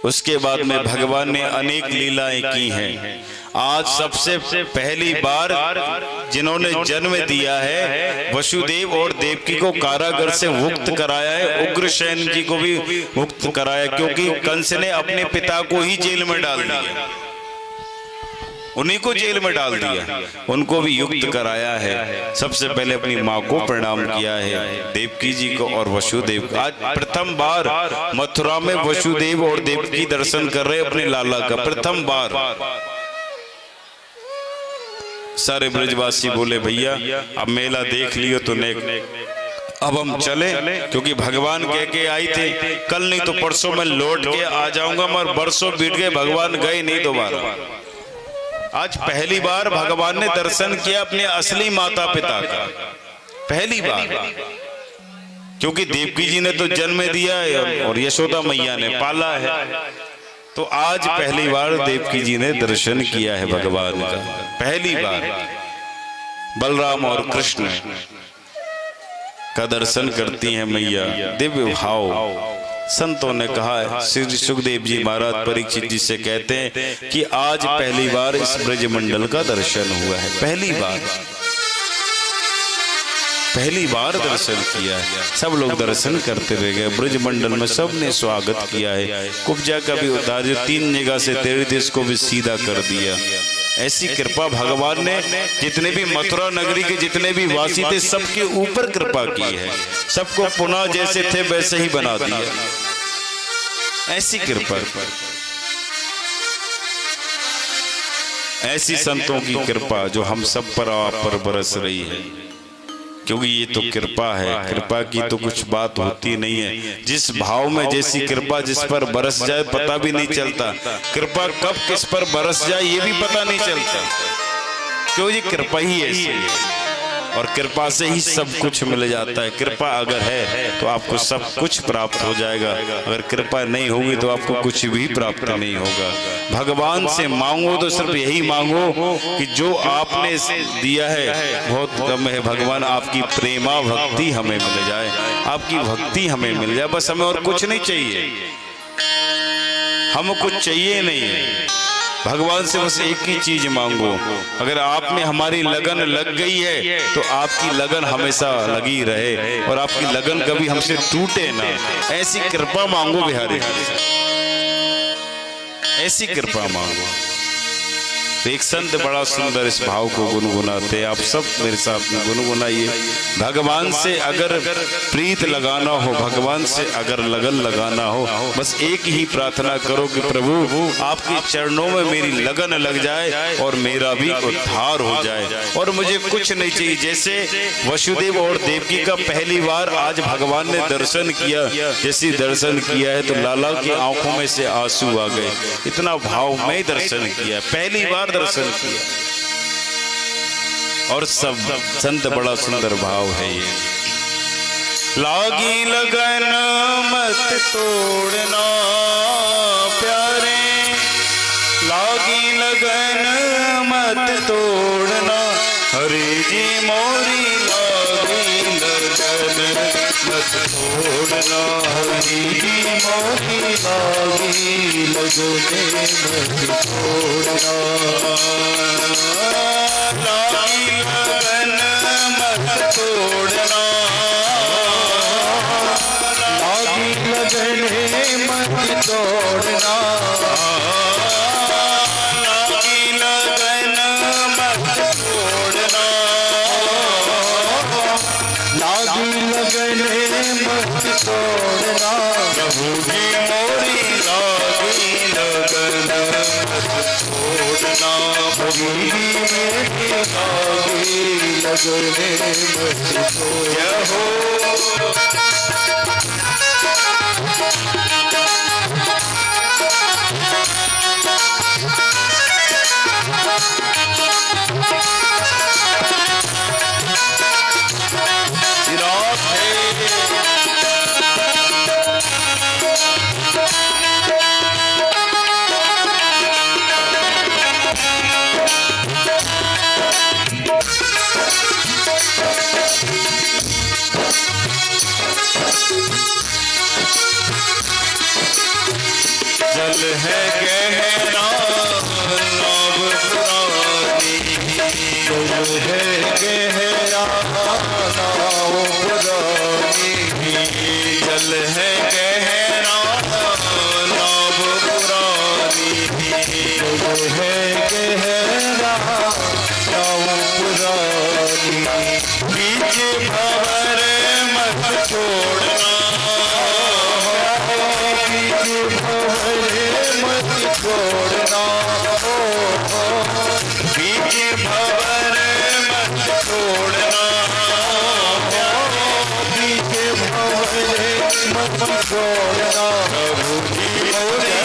उसके बाद में भगवान ने अनेक लीलाएं की हैं। आज सबसे पहली बार जिन्होंने जन्म दिया है, वसुदेव और देवकी को कारागार से मुक्त कराया है, उग्रसेन जी को भी मुक्त कराया, क्योंकि कंस ने अपने पिता को ही जेल में डाल दिया, उन्हीं को जेल में डाल दिया, उनको भी युक्त कराया है। सबसे पहले अपनी माँ को प्रणाम किया है, देवकी जी को और वसुदेव को। आज प्रथम बार मथुरा में वसुदेव और देवकी दर्शन कर रहे अपने लाला का, प्रथम बार। सारे ब्रजवासी बोले भैया अब मेला देख लियो तो नेक, अब हम चले, क्योंकि भगवान कह के आई थे कल नहीं तो परसों मैं लौट के आ जाऊंगा, मगर बरसों बीत गए, भगवान गए नहीं दोबारा। आज पहली बार भगवान ने दर्शन किया अपने असली माता पिता का, पहली बार, क्योंकि देवकी जी ने तो जन्म दिया है और यशोदा मैया ने पाला है। तो आज पहली बार देवकी जी ने दर्शन किया है भगवान का, पहली बार बलराम और कृष्ण का दर्शन करती हैं मैया। दिव्य भाव संतों ने कहा है, श्री सुखदेव जी महाराज परीक्षित जी से कहते हैं कि आज पहली बार इस ब्रजमंडल का दर्शन हुआ है, पहली बार दर्शन किया है। सब लोग दर्शन करते रह गए, ब्रजमंडल में सबने स्वागत किया है। कुब्जा का भी उद्धार जो 3 जगह से तेरे देश को भी सीधा कर दिया। ऐसी कृपा भगवान ने जितने भी मथुरा नगरी के जितने भी वासी थे सबके ऊपर कृपा की है, सबको पुनः जैसे थे वैसे ही बना दिया। ऐसी कृपा, ऐसी संतों की कृपा जो हम सब पर आप पर बरस रही है, क्योंकि ये तो कृपा है। कृपा की तो कुछ बात होती नहीं है, जिस भाव में जैसी कृपा जिस पर बरस जाए पता भी नहीं चलता, कृपा कब किस पर बरस जाए ये भी पता नहीं चलता, क्यों ये कृपा ही ऐसी है और कृपा से ही सब कुछ मिल जाता है। कृपा अगर है तो आपको सब कुछ प्राप्त हो जाएगा, अगर कृपा नहीं होगी तो आपको कुछ भी प्राप्त नहीं होगा। भगवान से मांगो तो सिर्फ यही मांगो कि जो आपने दिया है बहुत कम है, भगवान आपकी प्रेमा भक्ति हमें मिल जाए, आपकी भक्ति हमें मिल जाए, बस हमें और कुछ नहीं चाहिए। हमें कुछ चाहिए नहीं। भगवान से बस एक ही चीज मांगो। अगर आप में हमारी लगन लग गई है तो आपकी लगन हमेशा लगी रहे और आपकी लगन कभी हमसे टूटे ना। ऐसी कृपा मांगो बिहारी, ऐसी कृपा मांगो। तो एक संत बड़ा सुंदर इस भाव को गुनगुनाते, आप सब मेरे साथ में गुनगुनाइए। भगवान से अगर प्रीत लगाना हो, भगवान से अगर लगन लगाना हो, बस एक ही प्रार्थना करो कि प्रभु आपके चरणों में मेरी लगन लग जाए और मेरा भी उद्धार हो जाए और मुझे कुछ नहीं चाहिए। जैसे वसुदेव और देवकी का पहली बार आज भगवान ने दर्शन किया, जैसे दर्शन किया है तो लाला की आंखों में से आंसू आ गए। इतना भाव में दर्शन किया, पहली बार दर्शन किया। और सब संत बड़ा सुंदर भाव है ये। लागी लगन मत तोड़ना प्यारे, लागी लगन मत तोड़ना, हरे जी मोरी लागी लगन मत तोड़ना, हरे जी मोरी लागी लगन मत तोड़ना, लागी लगन मत तोड़ना, लागी लगन मत तोड़ना, लागी लगन मत तोड़ना, लागी लगन मत तोड़ना, प्रभु जी मोरी लागी लगन मत तोड़ना, प्रभु जी मेरी लागी लगन मत तोड़ना। जल है गहरा नाव पुरानी, जल है गहरा नाव पुरानी, जल है गहरा नाव पुरानी, जल है गहरा नाव पुरानी, बीच भंवर मत छोड़ना, छोड़ना, बीच भंवर मत छोड़ना, बीच भंवर मत छोड़ना, प्रभु जी मोरी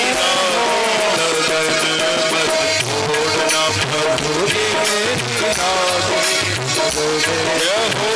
लगन मत छोड़ना, प्रभु जी मेरी लागी लगन हो।